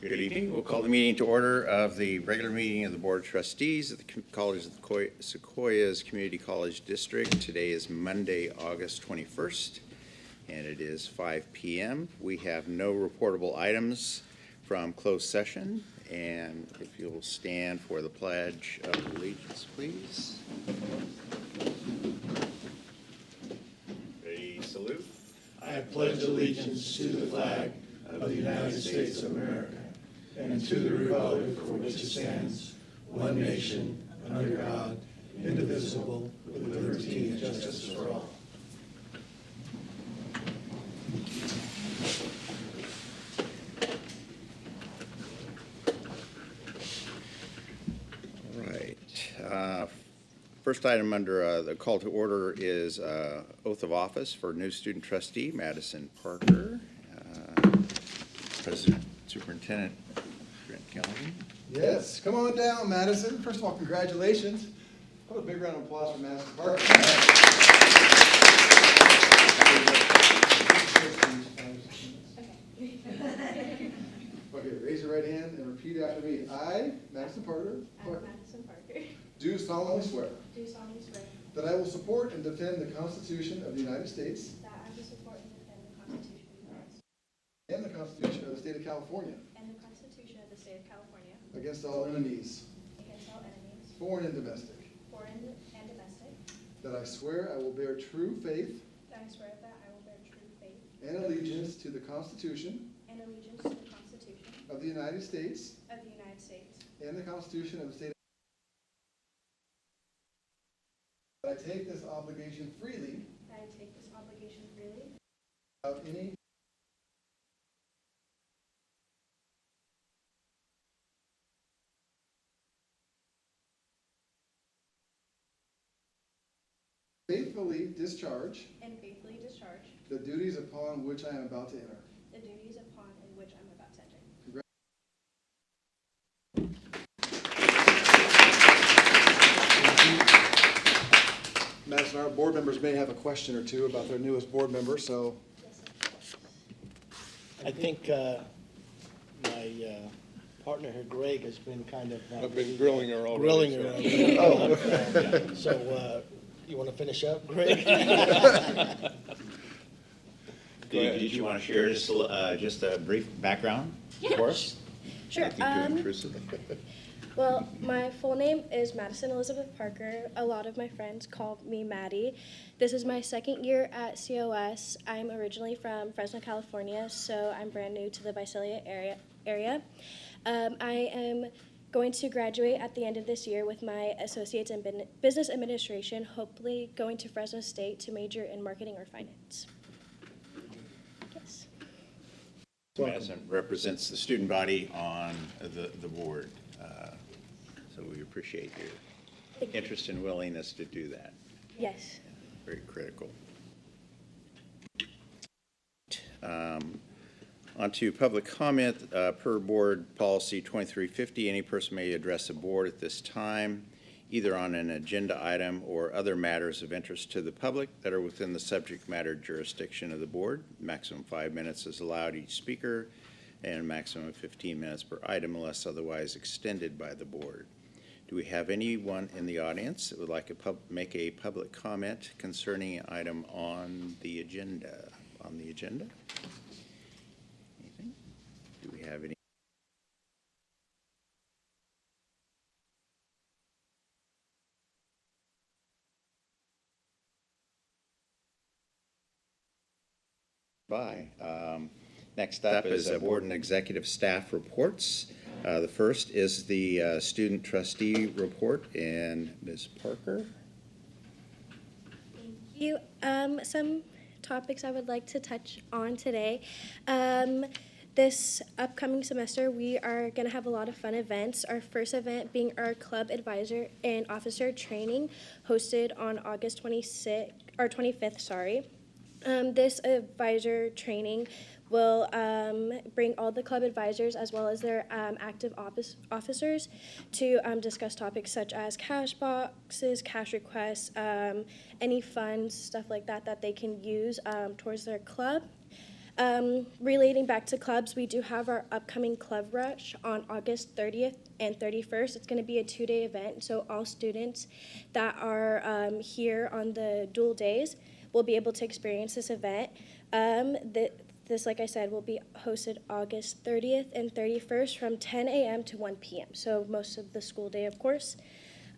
Good evening. We'll call the meeting to order of the regular meeting of the Board of Trustees of the College of the Sequoias Community College District. Today is Monday, August 21st, and it is 5 p.m. We have no reportable items from closed session, and if you'll stand for the Pledge of Allegiance, please. Ready, salute. I pledge allegiance to the flag of the United States of America and to the republic for which it stands, one nation, under God, indivisible, with liberty and justice for all. All right. First item under the call to order is oath of office for new student trustee, Madison Parker. President, Superintendent Trent Kelly. Yes, come on down, Madison. First of all, congratulations. Put a big round of applause for Madison Parker. Okay, raise your right hand and repeat after me. I, Madison Parker, do solemnly swear that I will support and defend the Constitution of the United States and the Constitution of the State of California against all enemies, foreign and domestic. That I swear I will bear true faith and allegiance to the Constitution of the United States and the Constitution of the State of That I take this obligation freely without any faithfully discharge the duties upon which I am about to enter. Madison, our board members may have a question or two about their newest board member, so. I think my partner here, Greg, has been kind of... I've been grilling her already. Grilling her already. So you want to finish up, Greg? Did you want to share just a brief background for us? Sure. I think too intrusive. Well, my full name is Madison Elizabeth Parker. A lot of my friends call me Maddie. This is my second year at COS. I'm originally from Fresno, California, so I'm brand new to the Visalia area. I am going to graduate at the end of this year with my associates in business administration, hopefully going to Fresno State to major in marketing or finance. Yes. Madison represents the student body on the board, so we appreciate your interest and willingness to do that. Yes. Very critical. On to public comment. Per board policy 2350, any person may address the board at this time, either on an agenda item or other matters of interest to the public that are within the subject matter jurisdiction of the board. Maximum 5 minutes is allowed each speaker, and a maximum of 15 minutes per item unless otherwise extended by the board. Do we have anyone in the audience that would like to make a public comment concerning an item on the agenda? Anything? Do we have any? Next up is board and executive staff reports. The first is the student trustee report, and Ms. Parker. Thank you. Some topics I would like to touch on today. This upcoming semester, we are going to have a lot of fun events. Our first event being our club advisor and officer training, hosted on August 25th. This advisor training will bring all the club advisors as well as their active officers to discuss topics such as cash boxes, cash requests, any funds, stuff like that that they can use towards their club. Relating back to clubs, we do have our upcoming Club Rush on August 30th and 31st. It's going to be a 2-day event, so all students that are here on the dual days will be able to experience this event. This, like I said, will be hosted August 30th and 31st from 10 a.m. to 1 p.m., so most of the school day, of course.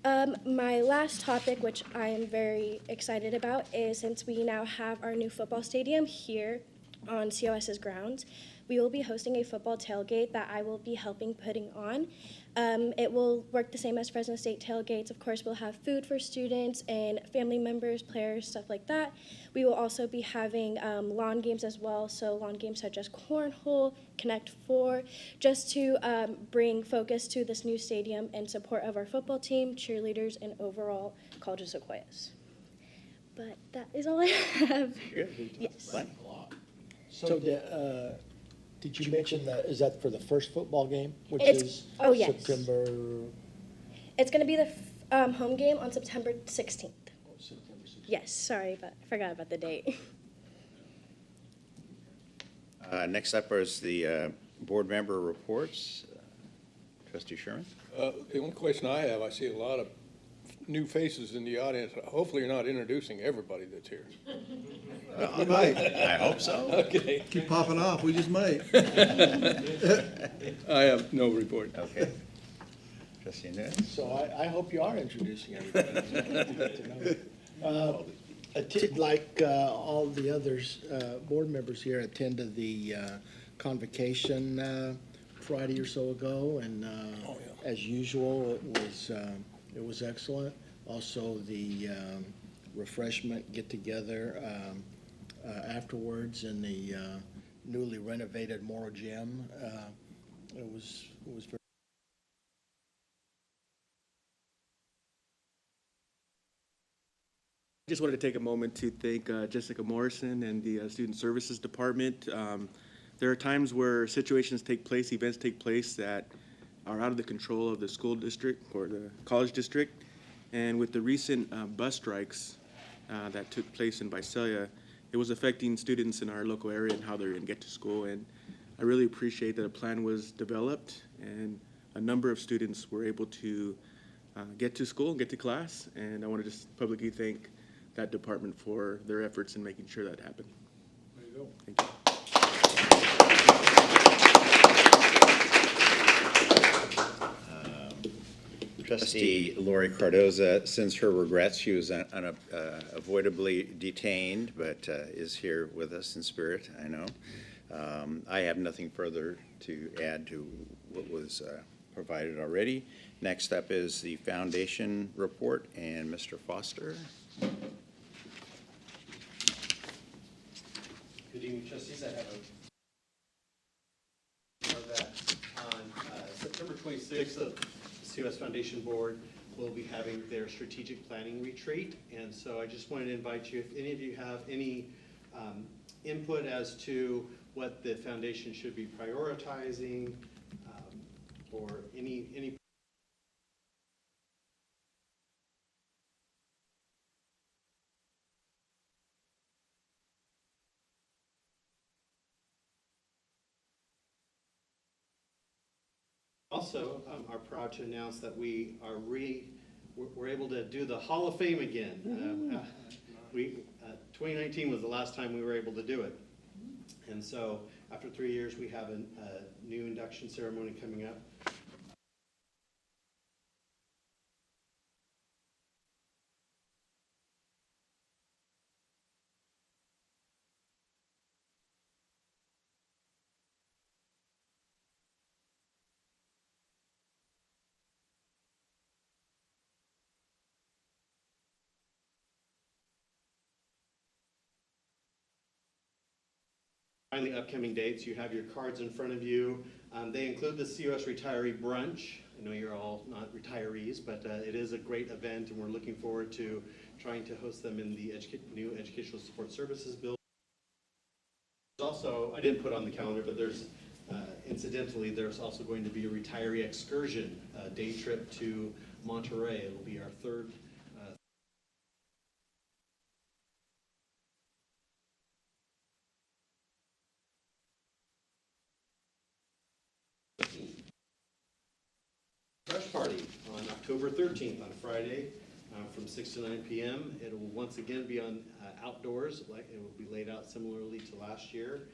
My last topic, which I am very excited about, is since we now have our new football stadium here on COS's grounds, we will be hosting a football tailgate that I will be helping putting on. It will work the same as Fresno State tailgates. Of course, we'll have food for students and family members, players, stuff like that. We will also be having lawn games as well, so lawn games such as cornhole, Connect Four, just to bring focus to this new stadium in support of our football team, cheerleaders, and overall College of Sequoias. But that is all I have. Good. Yes. Glenn? So, did you mention that, is that for the first football game, which It's- is oh, yes. September? It's going to be the home game on September 16th. September 16th. Yes, sorry, but I forgot about the date. Next up is the board member reports. Trustee Sherman? The only question I have, I see a lot of new faces in the audience. Hopefully you're not introducing everybody that's here. We might. I hope so. Okay. Keep popping off, we just might. I have no report. Okay. Trustee Nuez? So I hope you are introducing everybody. Good to know. Like all the others, board members here attended the convocation Friday or so ago, and as usual, it was excellent. Also, the refreshment get-together afterwards in the newly renovated Moro Gym. It was very. Just wanted to take a moment to thank Jessica Morrison and the Student Services Department. There are times where situations take place, events take place that are out of the control of the school district or the college district. And with the recent bus strikes that took place in Visalia, it was affecting students in our local area and how they're going to get to school. And I really appreciate that a plan was developed and a number of students were able to get to school, get to class. And I want to just publicly thank that department for their efforts in making sure that happened. There you go. Thank you. Trustee Lori Cardoza sends her regrets. She was unavoidably detained, but is here with us in spirit, I know. I have nothing further to add to what was provided already. Next up is the foundation report, and Mr. Foster. Good evening, trustees. I have that on September 26th, the COS Foundation Board will be having their strategic planning retreat. And so I just wanted to invite you, if any of you have any input as to what the foundation should be prioritizing, or any also are proud to announce that we are we're able to do the Hall of Fame again. 2019 was the last time we were able to do it. And so after 3 years, we have a new induction ceremony coming up. Finally, upcoming dates, you have your cards in front of you. They include the COS Retiree Brunch. I know you're all not retirees, but it is a great event, and we're looking forward to trying to host them in the new Educational Support Services Building. Also, I didn't put on the calendar, but there's, incidentally, there's also going to be a retiree excursion, day trip to Monterey. It'll be our third Brush Party on October 13th, on Friday, from 6 to 9 p.m. It will once again be on outdoors, like it will be laid out similarly to last year.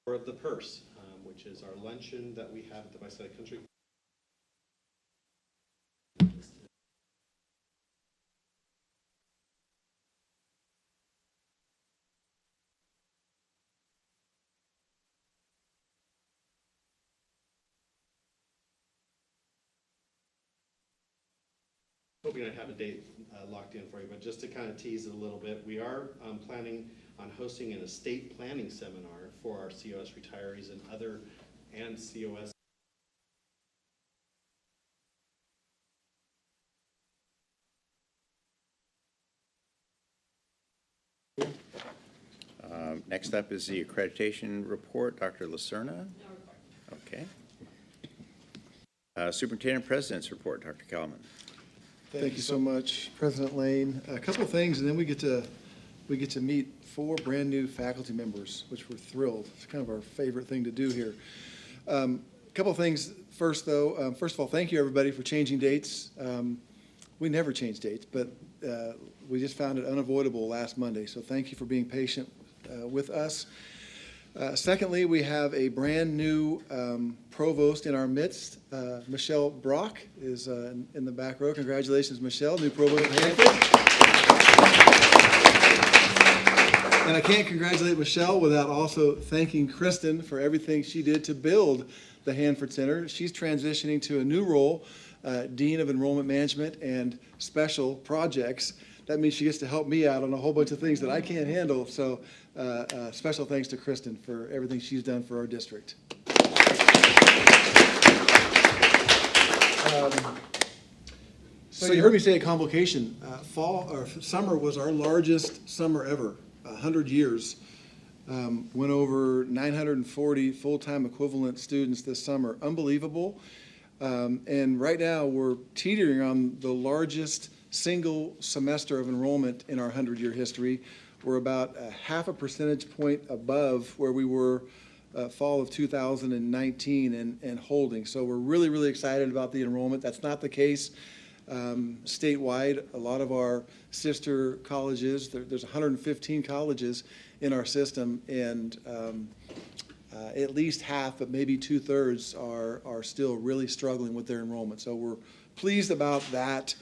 Of the Purse, which is our luncheon that we have at the Visalia Country. Hoping I have a date locked in for you, but just to kind of tease it a little bit, we are planning on hosting an estate planning seminar for our COS retirees and COS. Next up is the accreditation report. Dr. Lacerna? Okay. Superintendent President's report. Dr. Kalman. Thank you so much, President Lane. A couple of things, and then we get to meet 4 brand-new faculty members, which we're thrilled. It's kind of our favorite thing to do here. A couple of things first, though. First of all, thank you, everybody, for changing dates. We never change dates, but we just found it unavoidable last Monday, so thank you for being patient with us. Secondly, we have a brand-new provost in our midst. Michelle Brock is in the back row. Congratulations, Michelle, new provost at Hanford. And I can't congratulate Michelle without also thanking Kristen for everything she did to build the Hanford Center. She's transitioning to a new role, Dean of Enrollment Management and Special Projects. That means she gets to help me out on a whole bunch of things that I can't handle. So special thanks to Kristen for everything she's done for our district. So you heard me say a convocation. Fall or summer was our largest summer ever, 100 years. Went over 940 full-time equivalent students this summer. Unbelievable. And right now we're teetering on the largest single semester of enrollment in our 100-year history. We're about a half a percentage point above where we were fall of 2019 and holding. So we're really, really excited about the enrollment. That's not the case statewide. A lot of our sister colleges, there's 115 colleges in our system, and at least half, but maybe 2/3 are still really struggling with their enrollment. So we're pleased about that.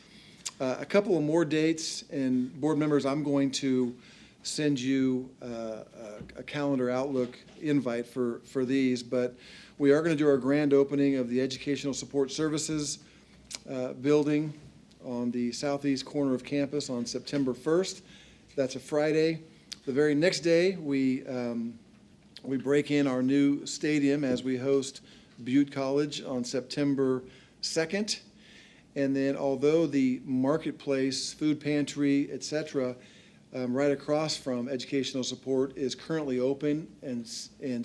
A couple of more dates, and board members, I'm going to send you a calendar outlook invite for these, but we are going to do our grand opening of the Educational Support Services building on the southeast corner of campus on September 1st. That's a Friday. The very next day, we break in our new stadium as we host Butte College on September 2nd. And then although the marketplace, food pantry, et cetera, right across from educational support is currently open and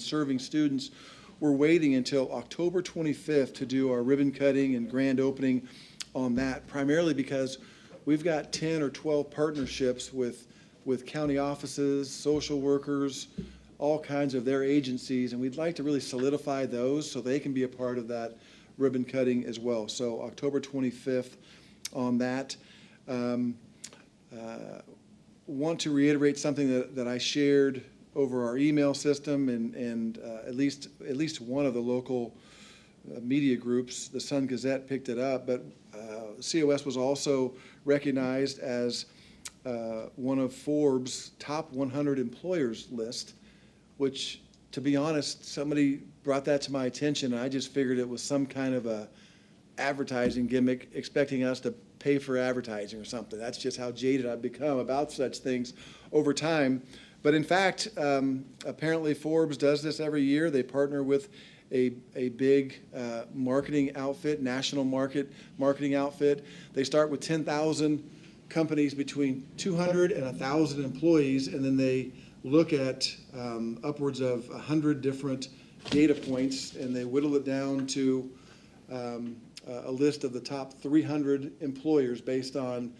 serving students, we're waiting until October 25th to do our ribbon cutting and grand opening on that, primarily because we've got 10 or 12 partnerships with county offices, social workers, all kinds of their agencies, and we'd like to really solidify those so they can be a part of that ribbon cutting as well. So October 25th on that. Want to reiterate something that I shared over our email system, and at least one of the local media groups, the Sun Gazette, picked it up, but COS was also recognized as one of Forbes' top 100 employers list, which, to be honest, somebody brought that to my attention, and I just figured it was some kind of a advertising gimmick, expecting us to pay for advertising or something. That's just how jaded I've become about such things over time. But in fact, apparently Forbes does this every year. They partner with a big marketing outfit, national marketing outfit. They start with 10,000 companies between 200 and 1,000 employees, and then they look at upwards of 100 different data points, and they whittle it down to a list of the top 300 employers based on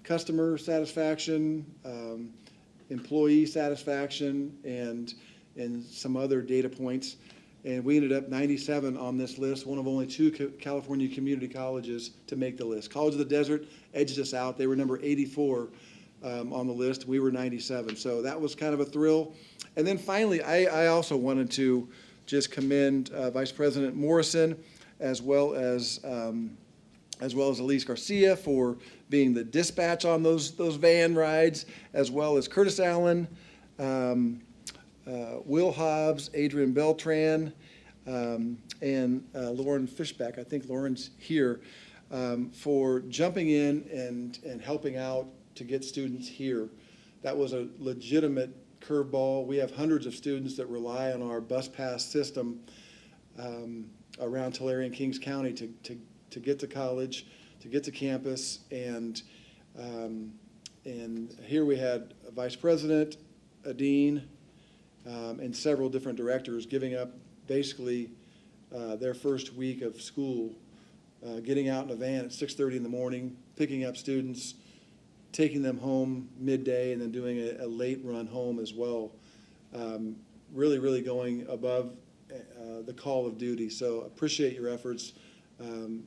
customer satisfaction, employee satisfaction, and some other data points. And we ended up 97 on this list, one of only 2 California community colleges to make the list. College of the Desert edged us out. They were number 84 on the list. We were 97. So that was kind of a thrill. And then finally, I also wanted to just commend Vice President Morrison, as well as Elise Garcia for being the dispatch on those van rides, as well as Curtis Allen, Will Hobbs, Adrian Beltran, and Lauren Fishback. I think Lauren's here, for jumping in and helping out to get students here. That was a legitimate curveball. We have hundreds of students that rely on our bus pass system around Tulare and Kings County to get to college, to get to campus, and here we had a vice president, a dean, and several different directors giving up basically their first week of school, getting out in a van at 6:30 in the morning, picking up students, taking them home midday, and then doing a late run home as well. Really, really going above the call of duty. So appreciate your efforts,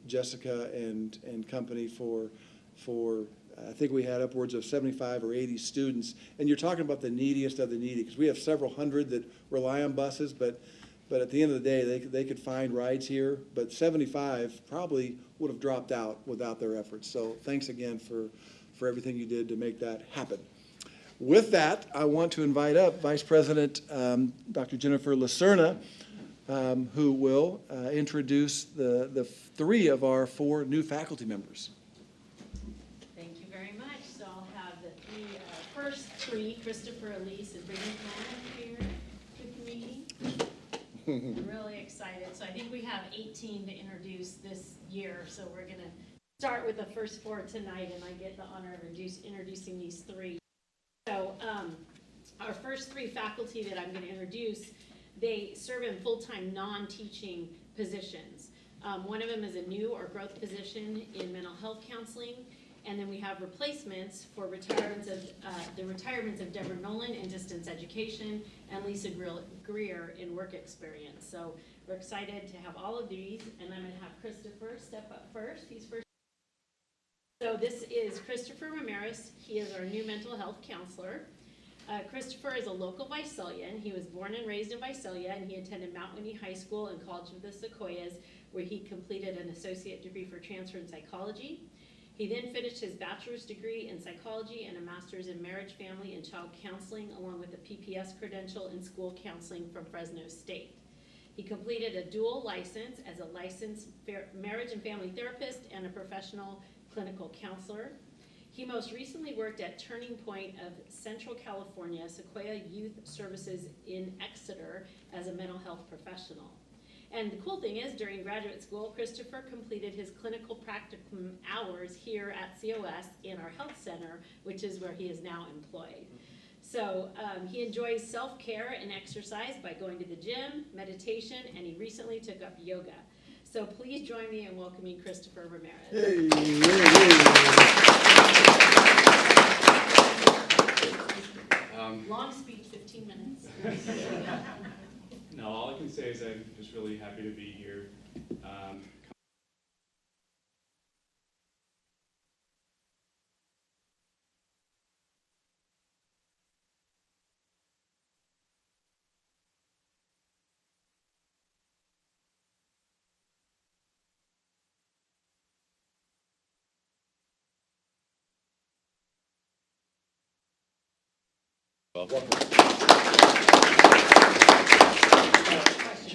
Jessica and company, for I think we had upwards of 75 or 80 students. And you're talking about the neediest of the needy, because we have several hundred that rely on buses, but at the end of the day, they could find rides here. But 75 probably would have dropped out without their efforts. So thanks again for everything you did to make that happen. With that, I want to invite up Vice President Dr. Jennifer Lacerna, who will introduce the 3 of our 4 new faculty members. Thank you very much. So I'll have the first 3, Christopher, Elise, and Brittany here with me. I'm really excited. So I think we have 18 to introduce this year. So we're going to start with the first 4 tonight, and I get the honor of introducing these 3. So our first 3 faculty that I'm going to introduce, they serve in full-time non-teaching positions. One of them is a new or growth position in mental health counseling, and then we have replacements for retirements of Deborah Nolan in distance education and Lisa Greer in work experience. So we're excited to have all of these, and I'm going to have Christopher step up first. He's first. So this is Christopher Ramirez. He is our new mental health counselor. Christopher is a local Visalian. He was born and raised in Visalia, and he attended Mount Whitney High School and College of the Sequoias, where he completed an associate degree for transfer in psychology. He then finished his bachelor's degree in psychology and a master's in marriage, family, and child counseling, along with a PPS credential in school counseling from Fresno State. He completed a dual license as a licensed marriage and family therapist and a professional clinical counselor. He most recently worked at Turning Point of Central California, Sequoia Youth Services in Exeter, as a mental health professional. And the cool thing is, during graduate school, Christopher completed his clinical practicum hours here at COS in our health center, which is where he is now employed. So he enjoys self-care and exercise by going to the gym, meditation, and he recently took up yoga. So please join me in welcoming Christopher Ramirez. Hey. Long speech, 15 minutes. No, all I can say is I'm just really happy to be here.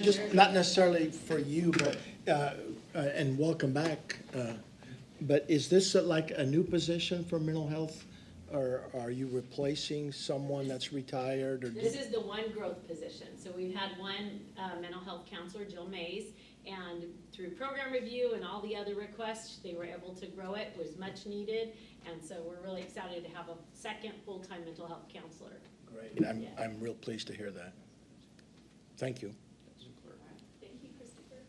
Just not necessarily for you, but, and welcome back, but is this like a new position for mental health? Or are you replacing someone that's retired? Or This is the one growth position. So we've had one mental health counselor, Jill Mays, and through program review and all the other requests, they were able to grow it. It was much needed, and so we're really excited to have a second full-time mental health counselor. Great. I'm real pleased to hear that. Thank you. Thank you, Christopher.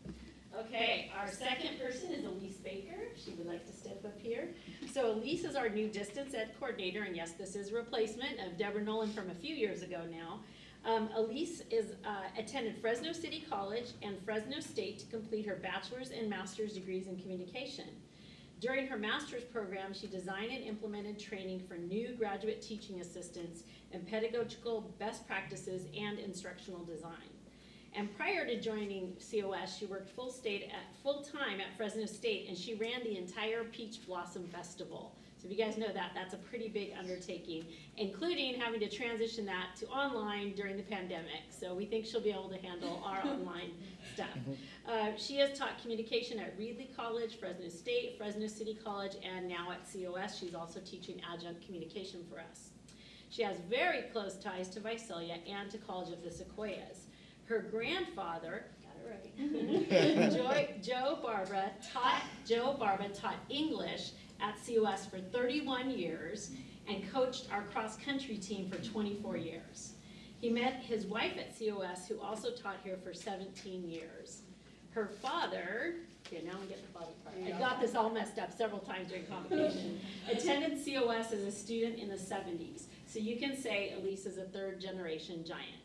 Okay, our second person is Elise Baker. She would like to step up here. So Elise is our new distance ed coordinator, and yes, this is a replacement of Deborah Nolan from a few years ago now. Elise attended Fresno City College and Fresno State to complete her bachelor's and master's degrees in communication. During her master's program, she designed and implemented training for new graduate teaching assistants in pedagogical best practices and instructional design. And prior to joining COS, she worked full time at Fresno State, and she ran the entire Peach Blossom Festival. So if you guys know that, that's a pretty big undertaking, including having to transition that to online during the pandemic. So we think she'll be able to handle our online stuff. She has taught communication at Reedley College, Fresno State, Fresno City College, and now at COS. She's also teaching adjunct communication for us. She has very close ties to Visalia and to College of the Sequoias. Her grandfather, got it right, Joe Barba taught English at COS for 31 years and coached our cross-country team for 24 years. He met his wife at COS, who also taught here for 17 years. Her father, okay, now I'm getting the father part. I got this all messed up several times during convocation. Attended COS as a student in the 70s. So you can say Elise is a third-generation giant.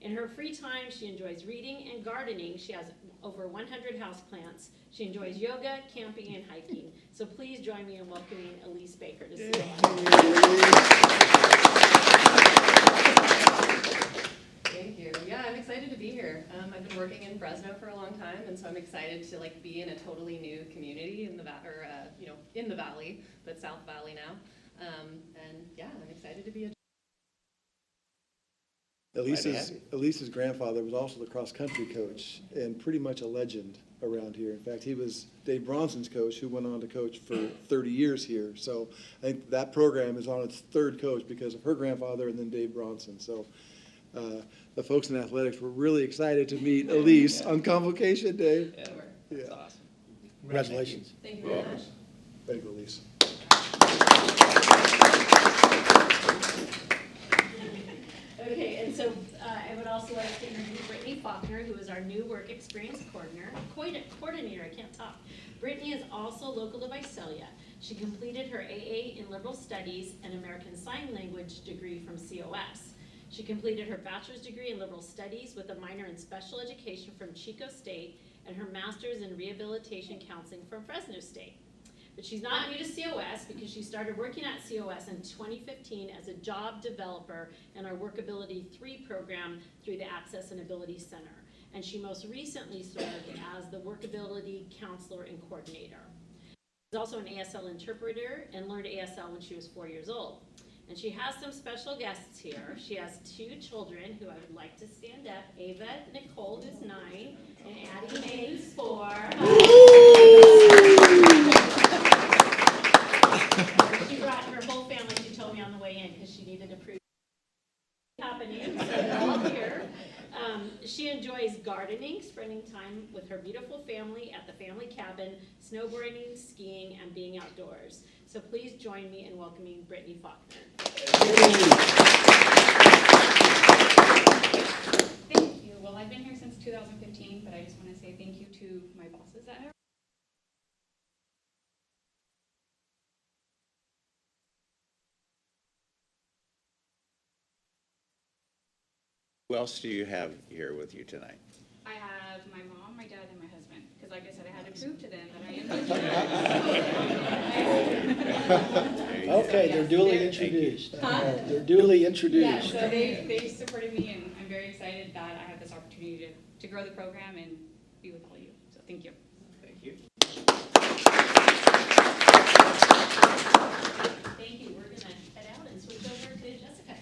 In her free time, she enjoys reading and gardening. She has over 100 houseplants. She enjoys yoga, camping, and hiking. So please join me in welcoming Elise Baker to COS. Thank you. Yeah, I'm excited to be here. I've been working in Fresno for a long time, and so I'm excited to be in a totally new community in the in the valley, but South Valley now. And yeah, I'm excited to be a Elise's grandfather was also the cross-country coach and pretty much a legend around here. In fact, he was Dave Bronson's coach, who went on to coach for 30 years here. So I think that program is on its third coach because of her grandfather and then Dave Bronson. So the folks in athletics were really excited to meet Elise on Convocation Day. Yeah, that's awesome. Congratulations. Thank you very much. Way to go, Elise. Okay, and so I would also like to introduce Brittany Faulkner, who is our new work experience coordinator. I can't talk. Brittany is also local to Visalia. She completed her AA in Liberal Studies and American Sign Language degree from COS. She completed her bachelor's degree in Liberal Studies with a minor in special education from Chico State and her master's in rehabilitation counseling from Fresno State. But she's not new to COS because she started working at COS in 2015 as a job developer in our Workability 3 program through the Access and Ability Center. And she most recently served as the Workability Counselor and Coordinator. She's also an ASL interpreter and learned ASL when she was 4 years old. And she has some special guests here. She has 2 children who I would like to stand up. Ava Nicole, who's 9, and Addie Mae, who's 4. She brought her whole family, she told me on the way in, because she needed to prove happening, so they're all here. She enjoys gardening, spending time with her beautiful family at the family cabin, snowboarding, skiing, and being outdoors. So please join me in welcoming Brittany Faulkner. Thank you. Well, I've been here since 2015, but I just want to say thank you to my bosses at Harvard. Who else do you have here with you tonight? I have my mom, my dad, and my husband. Because like I said, I had to prove to them that I am the Okay, they're duly introduced. They're duly Yeah, introduced. so they supported me, and I'm very excited that I have this opportunity to grow the program and be with all of you. So thank you. Thank you. Thank you. We're going to head out and switch over to Jessica.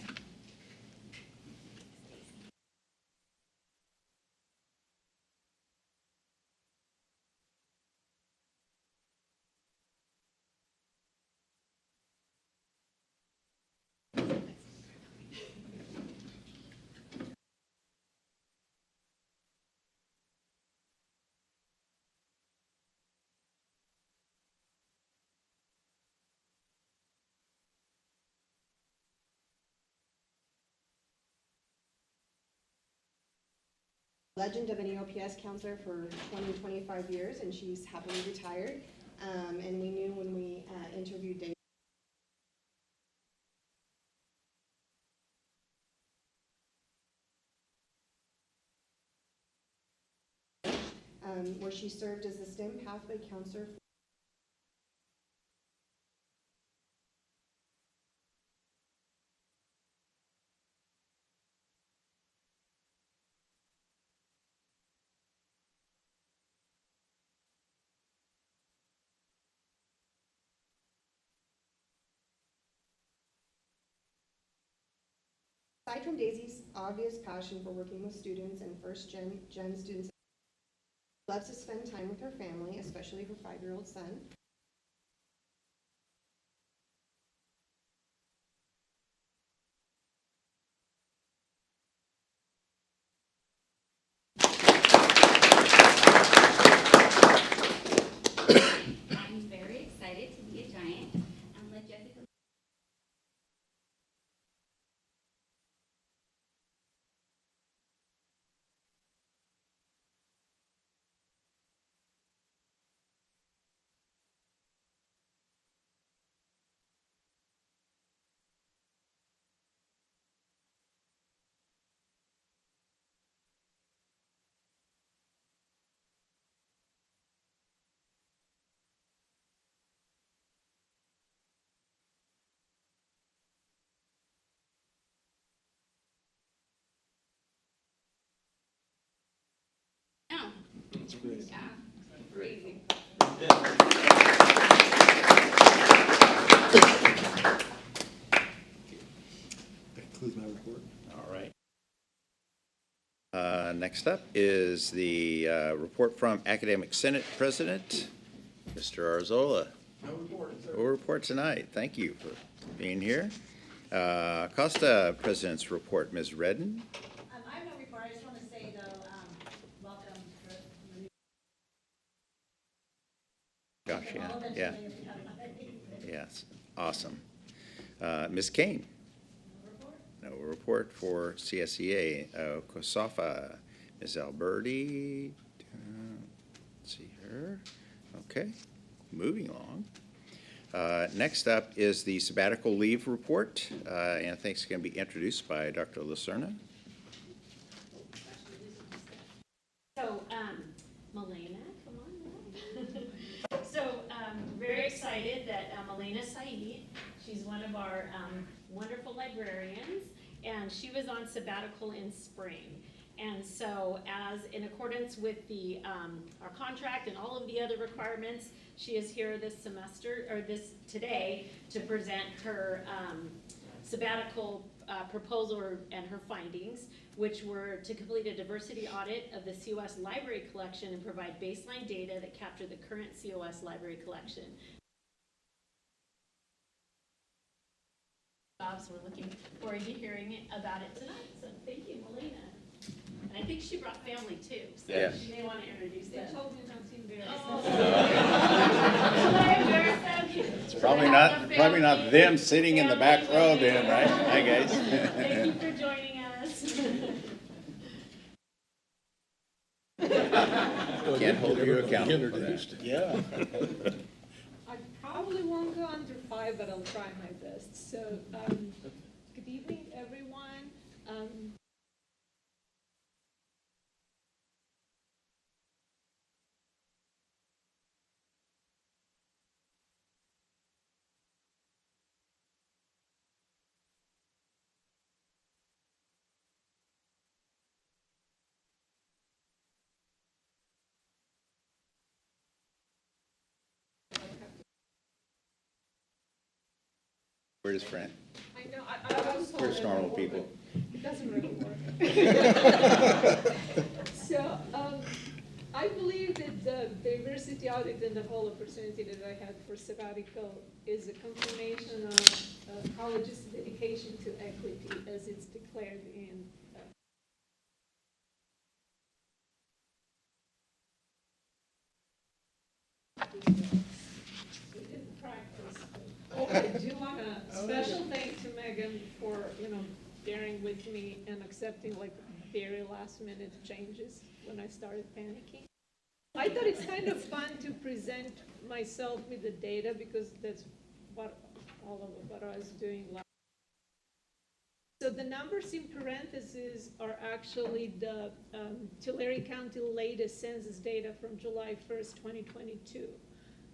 Legend of an EOPS counselor for 20-25 years, and she's happily retired. And we knew when we interviewed Dave where she served as the STEM pathway counselor. Aside from Daisy's obvious passion for working with students and first-gen students, she loves to spend time with her family, especially her 5-year-old son. I'm very excited to be a giant. I'm like Jessica. No. That's great. Yeah. Crazy. That concludes my report. All right. Next up is the report from Academic Senate President, Mr. Arzola. No report, sir. No report tonight. Thank you for being here. Costa President's report, Ms. Redden. I have no report. I just want to say, though, welcome to the new. Gosh, yeah, All of it, yeah. if you haven't already. Yes, awesome. Ms. Kane. No report for CSEA. COSAFA, Ms. Alberti. Let's see her. Okay, moving along. Next up is the sabbatical leave report, and I think it's going to be introduced by Dr. Lucerna. So, Milena, come on up. So, very excited that Milena Saeed, she's one of our wonderful librarians, and she was on sabbatical in spring. And so, as in accordance with the our contract and all of the other requirements, she is here this semester, or today, to present her sabbatical proposal and her findings, which were to complete a diversity audit of the COS library collection and provide baseline data that capture the current COS library collection. So we're looking forward to hearing about it tonight. So thank you, Melina. And I think she brought family too, so Yeah. she may want to introduce them. They told me not to embarrass Oh. them. Should I embarrass them? It's probably not them sitting in the back row then, right? Hi, guys. Thank you for joining us. Can't hold you accountable for that. Yeah. I probably won't go under 5, but I'll try my best. So, good evening, everyone. Where's his friend? I know, I was told Where's that normal before, people? but it doesn't really work. So, I believe that the diversity audit and the whole opportunity that I had for sabbatical is a confirmation of college's dedication to equity as it's declared in in practice. I do want a special thanks to Megan for, bearing with me and accepting like very last minute changes when I started panicking. I thought it's kind of fun to present myself with the data because that's what all of what I was doing last. So the numbers in parentheses are actually the Tulare County latest census data from July 1st, 2022.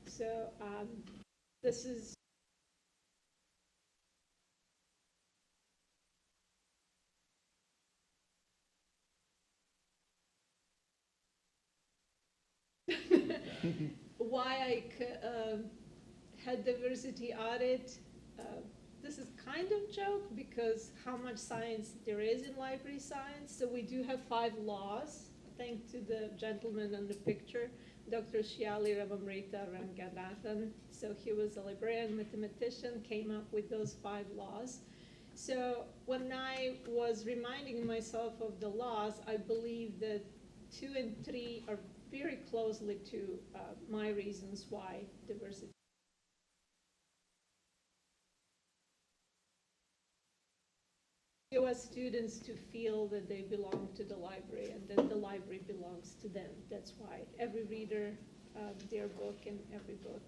So this is why I had diversity audit. This is kind of joke because how much science there is in library science. So we do have 5 laws, thanks to the gentleman on the picture, Dr. Shiali Ravamrita Ranganathan. So he was a librarian, mathematician, came up with those 5 laws. So when I was reminding myself of the laws, I believe that 2 and 3 are very closely to my reasons why diversity. COS students to feel that they belong to the library and that the library belongs to them. That's why every reader, their book and every book.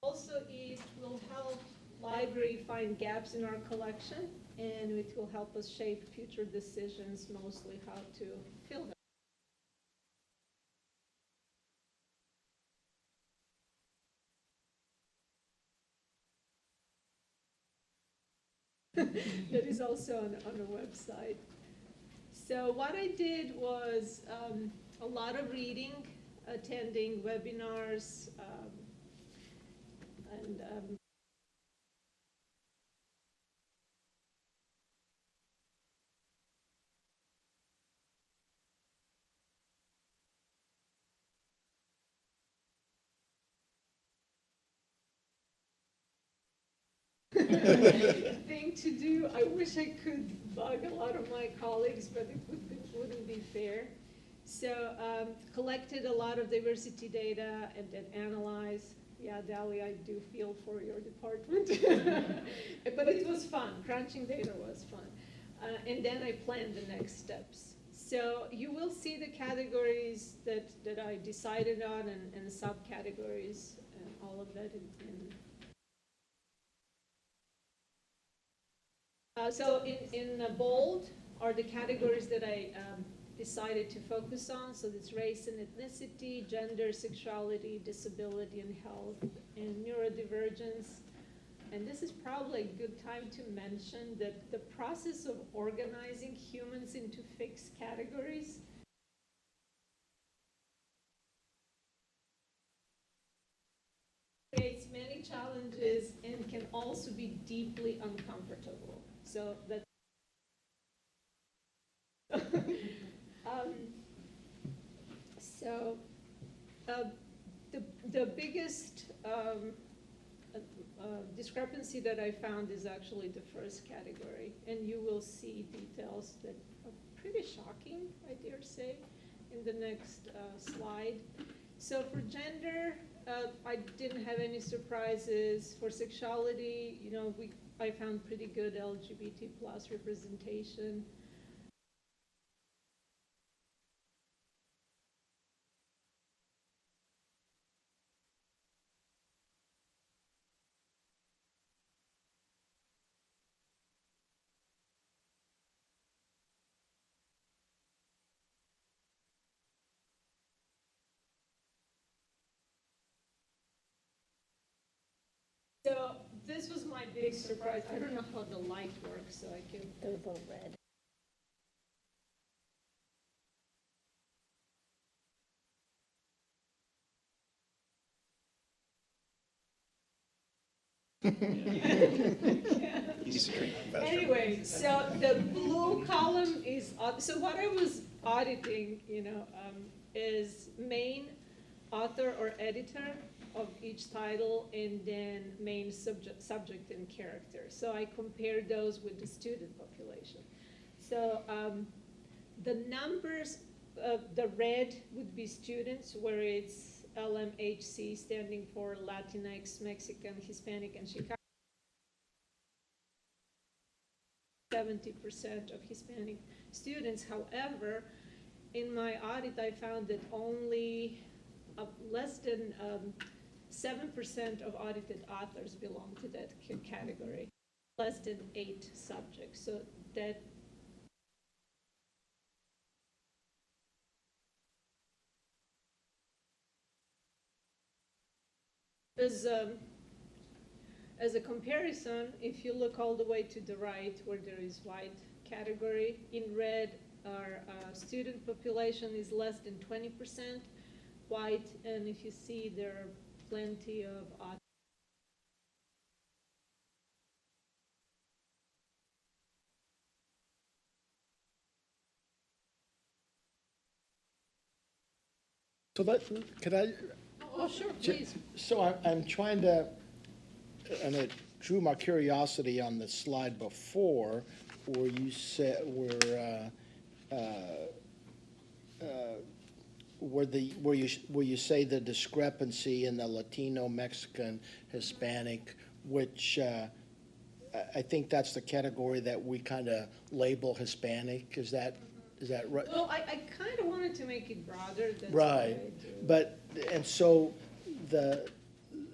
Also, it will help library find gaps in our collection, and it will help us shape future decisions, mostly how to fill them. That is also on the website. So what I did was a lot of reading, attending webinars, and thing to do. I wish I could bug a lot of my colleagues, but it wouldn't be fair. So collected a lot of diversity data and then analyzed. Yeah, Dali, I do feel for your department. But it was fun. Crunching data was fun. And then I planned the next steps. So you will see the categories that I decided on and the subcategories and all of that so in bold are the categories that I decided to focus on. So it's race and ethnicity, gender, sexuality, disability and health, and neurodivergence. And this is probably a good time to mention that the process of organizing humans into fixed categories creates many challenges and can also be deeply uncomfortable. So that's the biggest discrepancy that I found is actually the first category, and you will see details that are pretty shocking, I dare say, in the next slide. So for gender, I didn't have any surprises. For sexuality, you know, I found pretty good LGBT plus representation. So this was my big surprise. I don't know how the light works, so I can. They're both red. Anyway, so the blue column is, so what I was auditing, you know, is main author or editor of each title and then main subject and character. So I compared those with the student population. So the numbers, the red would be students, where it's LMHC standing for Latinx, Mexican, Hispanic, and Chicano. 70% of Hispanic students. However, in my audit, I found that only less than 7% of audited authors belong to that category, less than 8 subjects. So that as a comparison, if you look all the way to the right where there is white category, in red our student population is less than 20% white, and if you see there are plenty of So that, could I? Oh, sure, please. So I'm trying to, and it drew my curiosity on the slide before, where you said, where you say the discrepancy in the Latino, Mexican, Hispanic, which I think that's the category that we kind of label Hispanic. Is that right? Well, I kind of wanted to make it broader. That's Right, why I do. but, and so the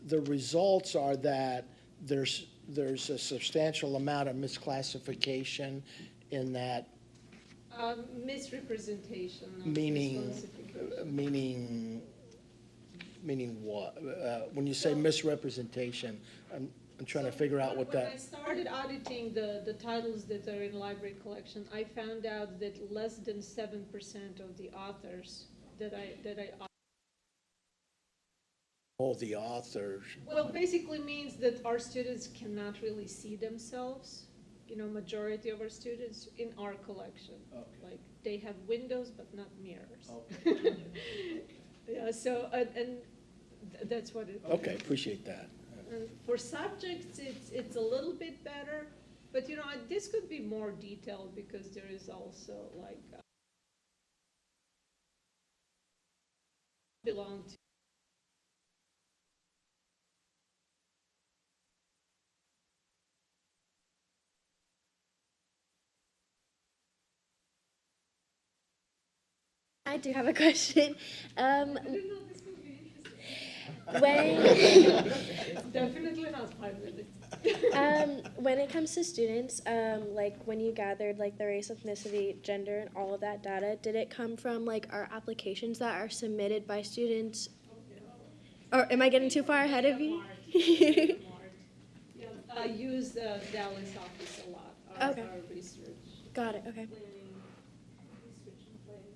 results are that there's a substantial amount of misclassification in that, Misrepresentation of meaning what? When you say misrepresentation, I'm trying to figure out what When I that, started auditing the titles that are in library collection, I found out that less than 7% of the authors that I all the authors. well, basically means that our students cannot really see themselves, majority of our students in our collection. Like, they have windows but not mirrors. Yeah, so, and that's what it. Okay, appreciate that. And for subjects, it's a little bit better, but this could be more detailed because there is also like belong to. I do have a question. I didn't know this would be interesting. When Definitely not 5 minutes. when it comes to students, like when you gathered like the race, ethnicity, gender, and all of that data, did it come from like our applications that are submitted by students? Or am I getting too far ahead of you? I use the Dallas office a lot, our research. Got it, okay. Research and planning.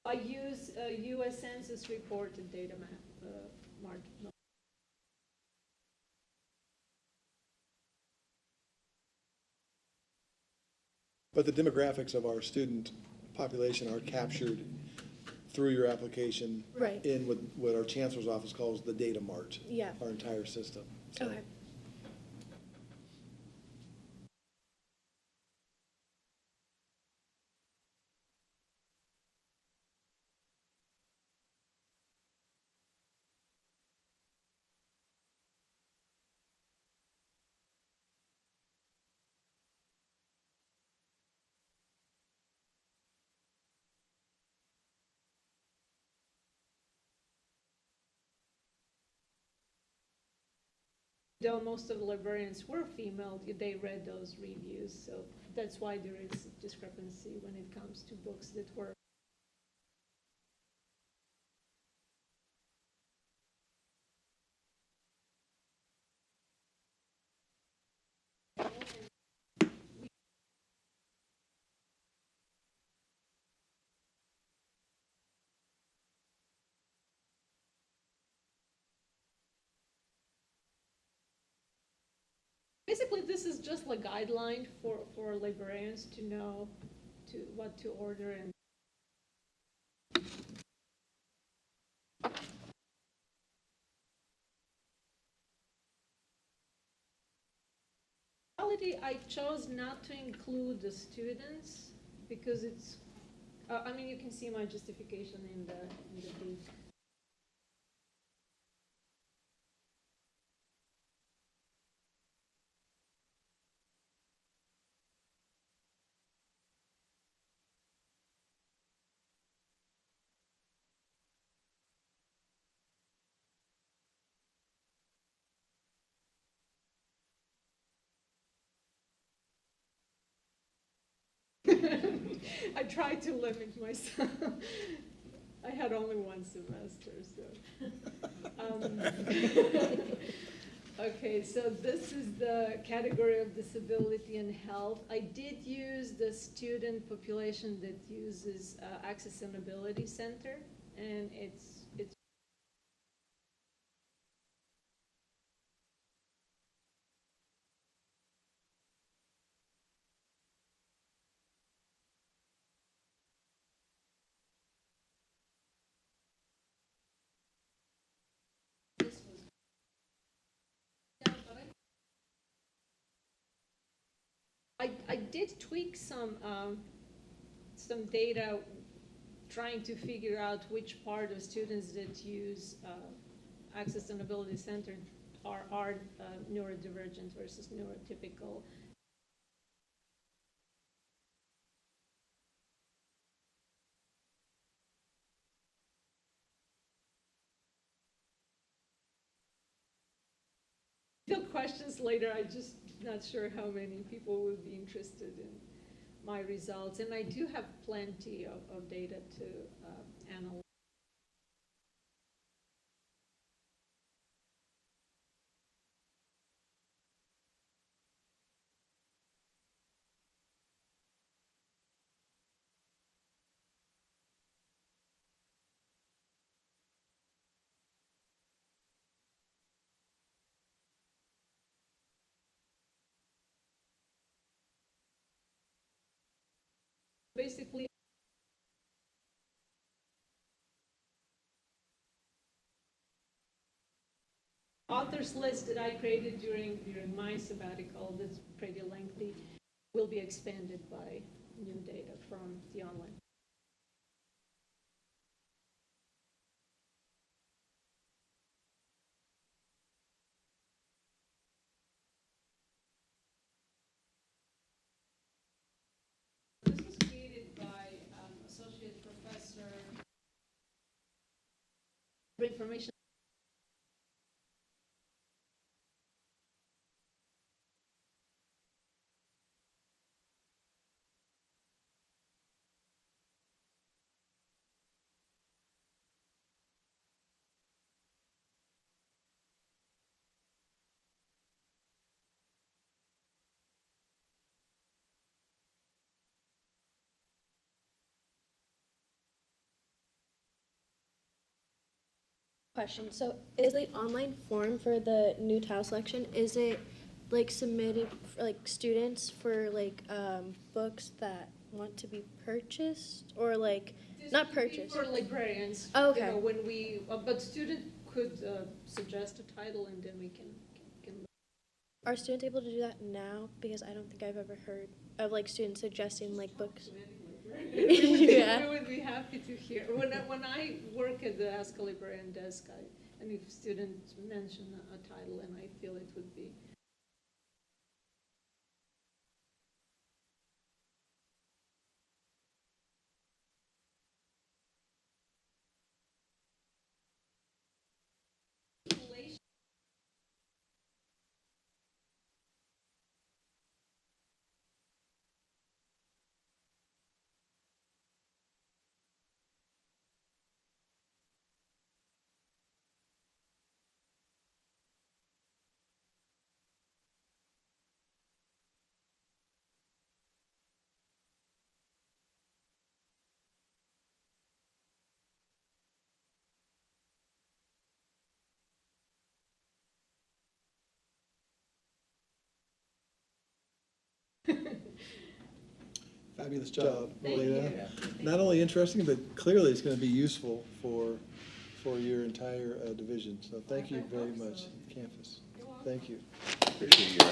I use U.S. Census report and data map, Mark. But the demographics of our student population are captured through your application. Right. In what our chancellor's office calls the data mart. Yeah. Our entire system. So- Okay. Though most of the librarians were female, they read those reviews, so that's why there is discrepancy when it comes to books that were. Basically, this is just a guideline for librarians to know what to order and. I chose not to include the students because it's, I mean, you can see my justification in the brief. I tried to limit myself. I had only one semester, so. Okay, so this is the category of disability and health. I did use the student population that uses Access and Ability Center, and it's I did tweak some data trying to figure out which part of students that use Access and Ability Center are neurodivergent versus neurotypical. Still questions later. I'm just not sure how many people will be interested in my results. And I do have plenty of data to analyze. Basically, authors list that I created during my sabbatical, that's pretty lengthy, will be expanded by new data from the online. This was created by Associate Professor information. Question. So is the online form for the new tile selection, is it like submitted for like students for like books that want to be purchased or like not purchased? For librarians. Oh, okay. You know, when we, but student could suggest a title and then we can. Are students able to do that now? Because I don't think I've ever heard of like students suggesting like books. Yeah. We would be happy to hear. When I work at the Ask a Librarian desk, and if students mention a title and I feel it would be. Fabulous job, Thank Melina. you. Not only interesting, but clearly it's going to be useful for your entire division. So thank you very much, campus. Thank you. Appreciate your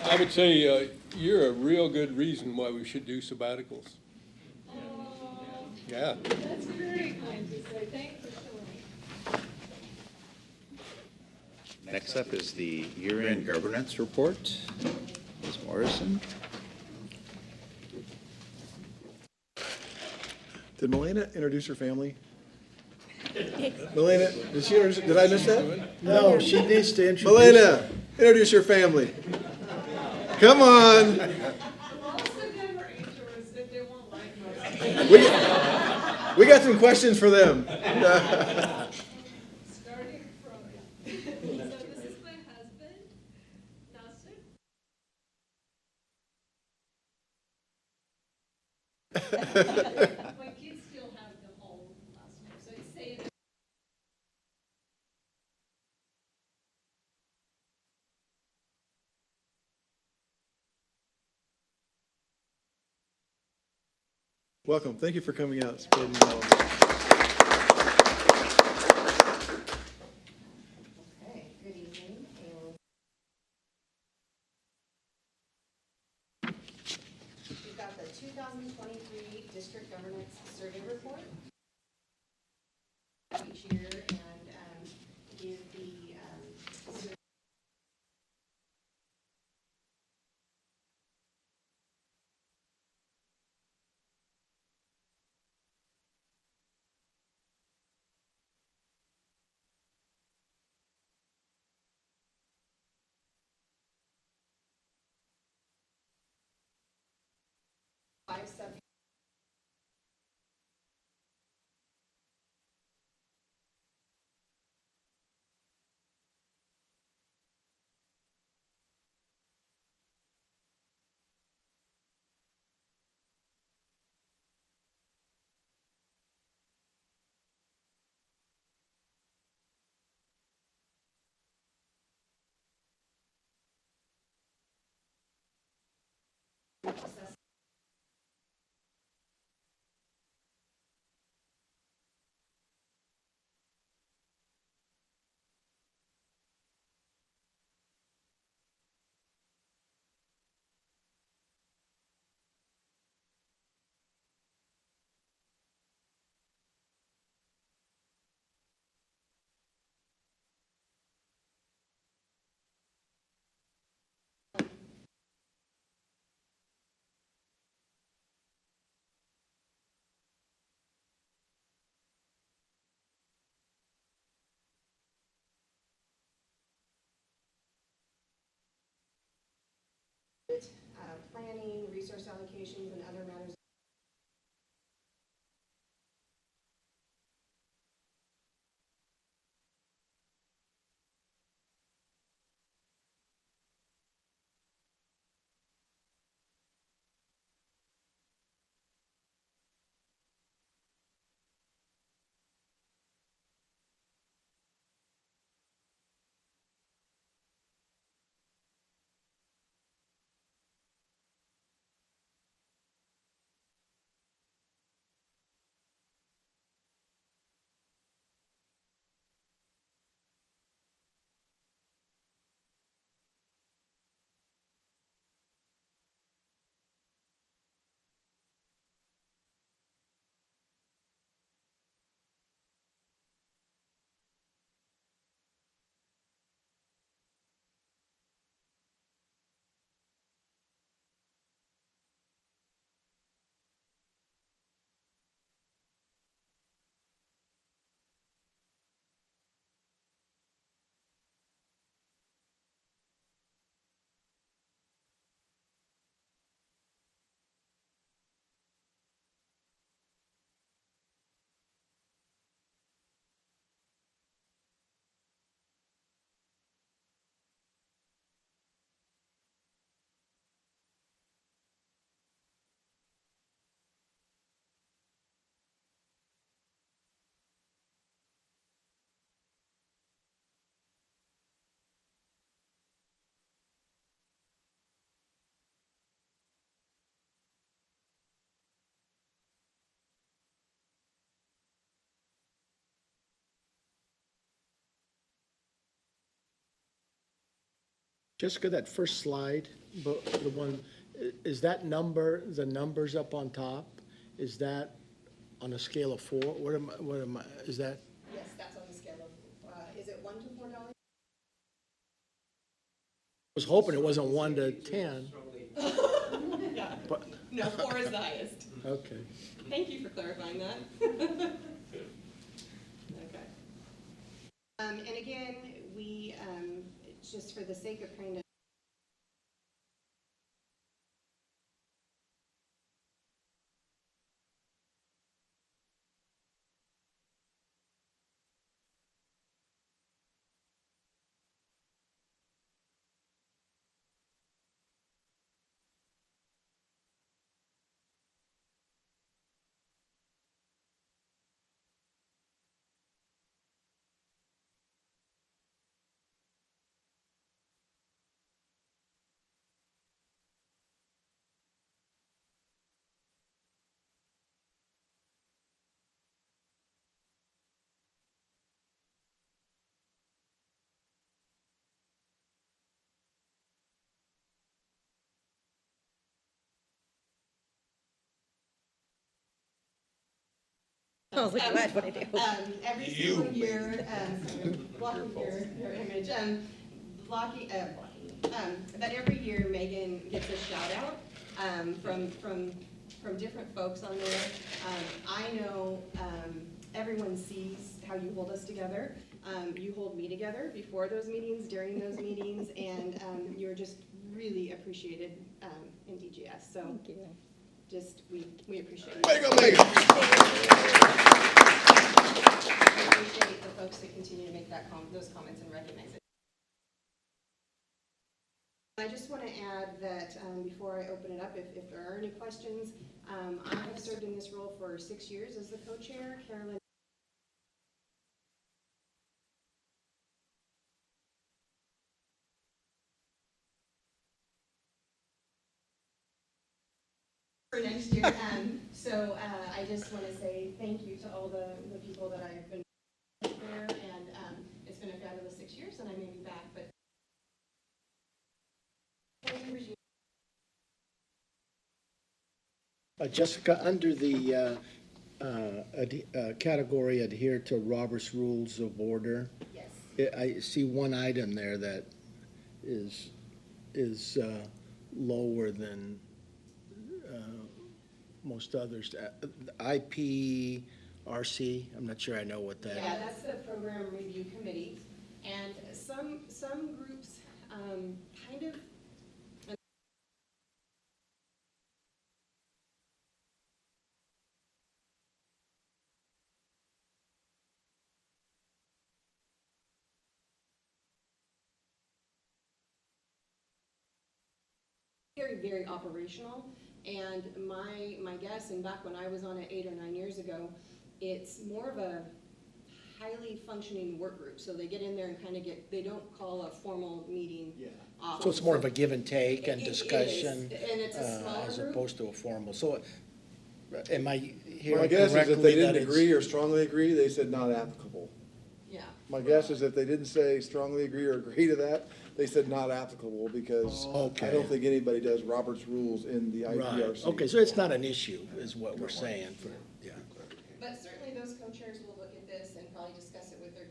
I would say you're a real good reason why we should do sabbaticals. Yeah. That's very kind to say. Thank you so much. Next up is the year-end governance report. Ms. Morrison. Did Melina introduce her family? Melina, did I miss that? No, she needs to introduce. Melina, introduce your family. Come on. Most of them are interested, they won't like most. We got some questions for them. Starting from, so this is my husband, Nasser. My kids still have the whole last name, so it's Sayed. Welcome. Thank you for coming out. Okay, good evening. We've got the 2023 District Governance Survey Report. Each year and give the five subjects. Planning, resource allocations, and other matters. Jessica, that first slide, the one, is that number, the numbers up on top, is that on a scale of 4? What am I, is that? Yes, that's on the scale of, is it $1 to $4? I was hoping it wasn't 1 to 10. Yeah. But No, 4 is the highest. okay. Thank you for clarifying that. Okay. And again, we, just for the sake of kind of I was like, what? What'd I do? Every single year, blocking your image, but every year Megan gets a shout out from different folks on there. I know everyone sees how you hold us together. You hold me together before those meetings, during those meetings, and you're just really appreciated in DGS. So Thank you. just we appreciate you. Mega, mega. I appreciate the folks that continue to make those comments and recognize it. I just want to add that before I open it up, if there are any questions, I have served in this role for 6 years as the co-chair. Carolyn. For next year. So I just want to say thank you to all the people that I've been there, and it's been a fabulous 6 years, and I may be back, but Jessica, under the category adhere to Robert's Rules of Order, yes. I see one item there that is lower than most others. IPRC, I'm not sure I know what that is. Yeah, that's the Program Review Committee, and some groups kind of very operational, and my guess, and back when I was on it 8 or 9 years ago, it's more of a highly functioning work group. So they get in there and kind of they don't call a formal meeting off. So it's more of a give and take and discussion. It is, and it's a smaller as group. opposed to a formal. So am I hearing My guess is if correctly they that didn't it's- agree or strongly agree, they said not applicable. Yeah. My guess is if they didn't say strongly agree or agree to that, they said not applicable, because I don't think anybody does Robert's rules in the Right, IPRC. okay, so it's not an issue, is what we're saying for, yeah. But certainly those co-chairs will look at this and probably discuss it with their.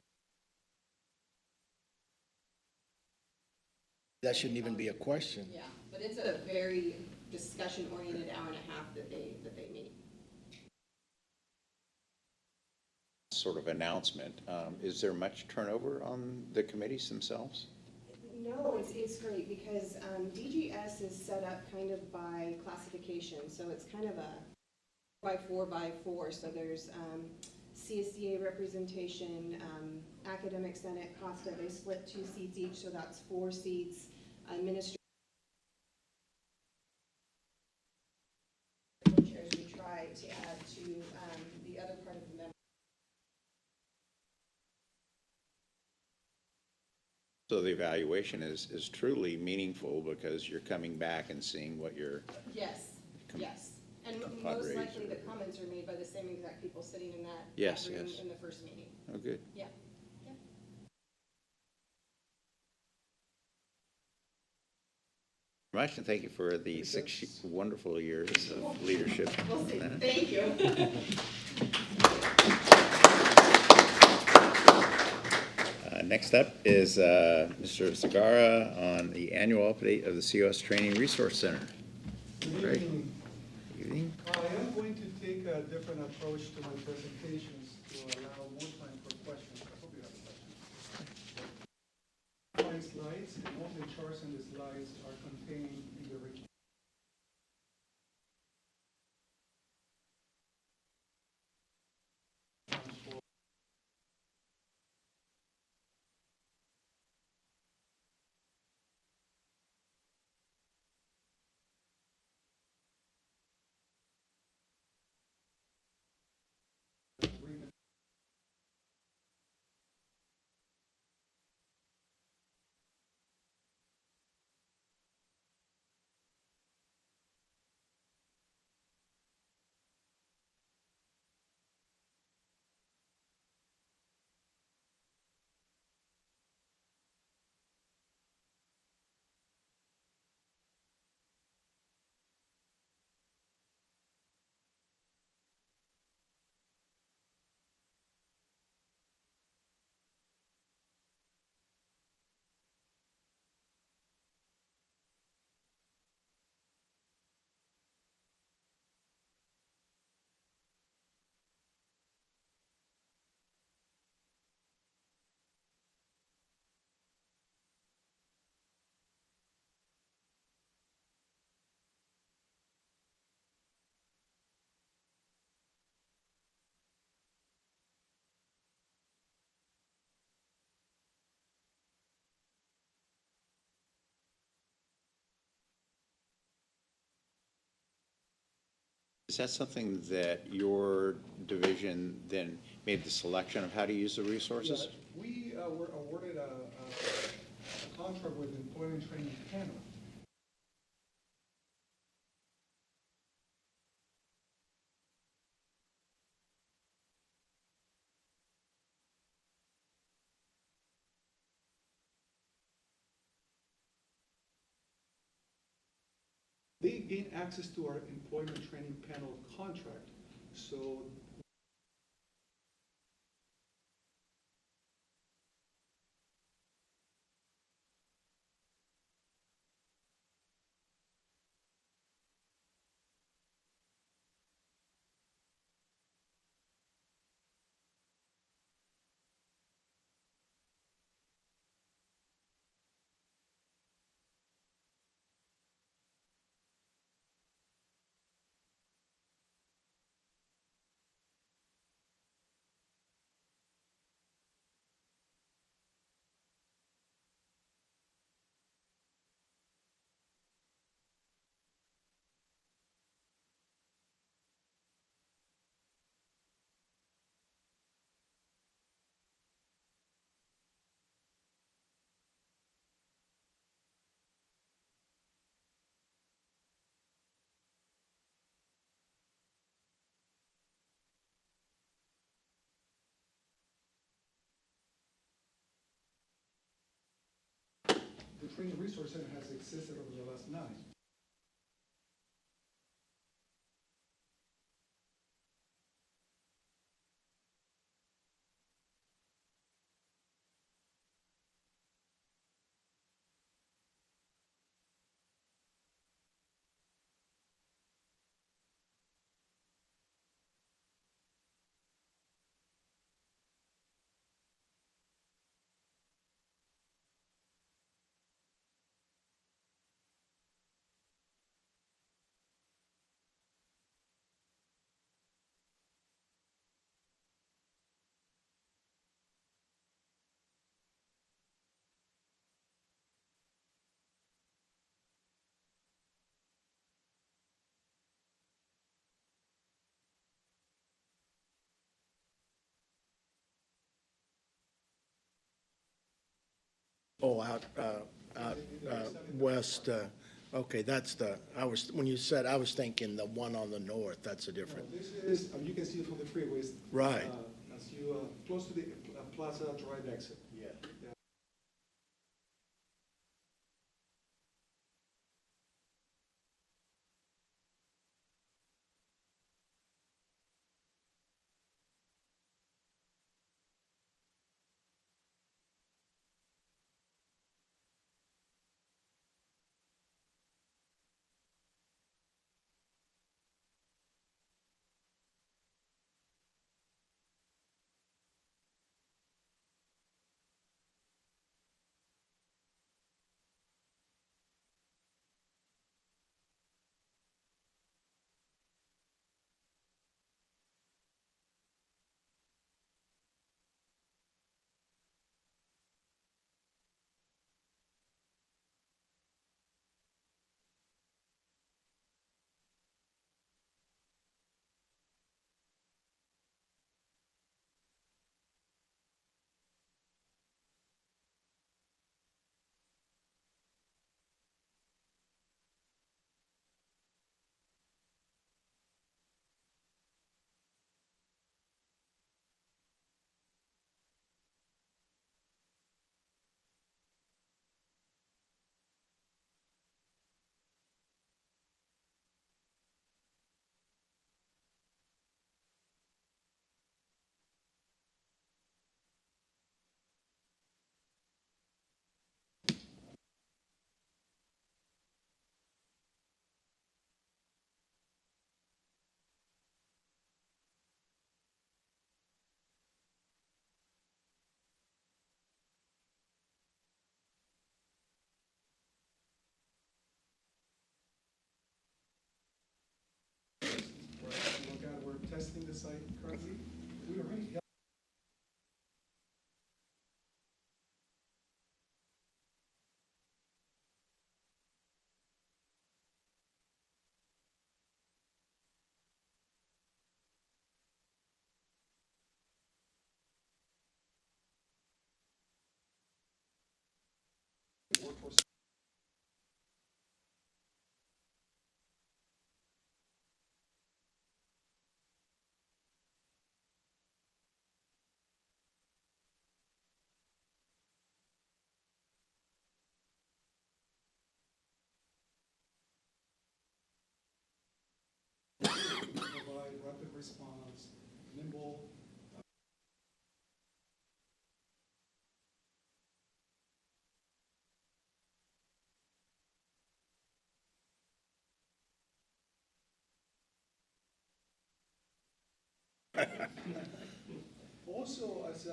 That shouldn't even be a question. Yeah, but it's a very discussion-oriented hour and a half that they meet. Sort of announcement. Is there much turnover on the committees themselves? No, it's great because DGS is set up kind of by classification, so it's kind of a 4x4. So there's CSEA representation, Academic Senate, COSTA, they split 2 seats each, so that's 4 seats. Administrative chairs we try to add to the other part of the member. So the evaluation is truly meaningful because you're coming back and seeing what you're. Yes, yes. And most Padres likely the comments are made by the same exact people sitting in that Yes, room yes. in the first meeting. Oh, good. Yeah. Much, and thank you for the 6 wonderful years of leadership. We'll see. Thank you. Next up is Mr. Zagara on the annual update of the COS Training Resource Center. Great. Evening. I am going to take a different approach to my presentations to allow more time for questions. I hope you have questions. My slides, and all the charts in the slides are contained in the report. Is that something that your division then made the selection of how to use the resources? Yeah, we were awarded a contract with Employment Training Panel. They gain access to our Employment Training Panel contract. So the Training Resource Center has existed over the last 9. Oh, west, okay, that's the, when you said, I was thinking the one on the north, that's a different. This is, you can see it from the freeways. Right. As you, close to the Plaza Drive exit. Yeah. response, nimble. Also, as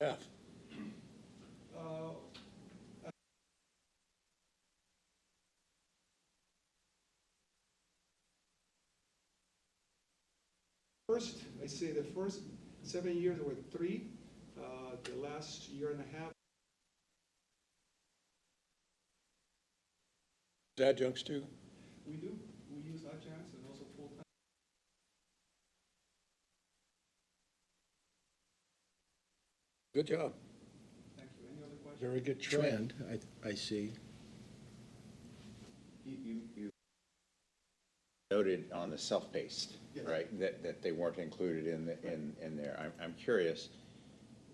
Yeah. First, I say the first 7 years were 3. The last year and a half. Adjuncts too? We do. We use adjuncts and also full-time. Good job. Thank you. Any other questions? Very good trend, I see. You noted on the self-paced, Yes. right, that they weren't included in there. I'm curious,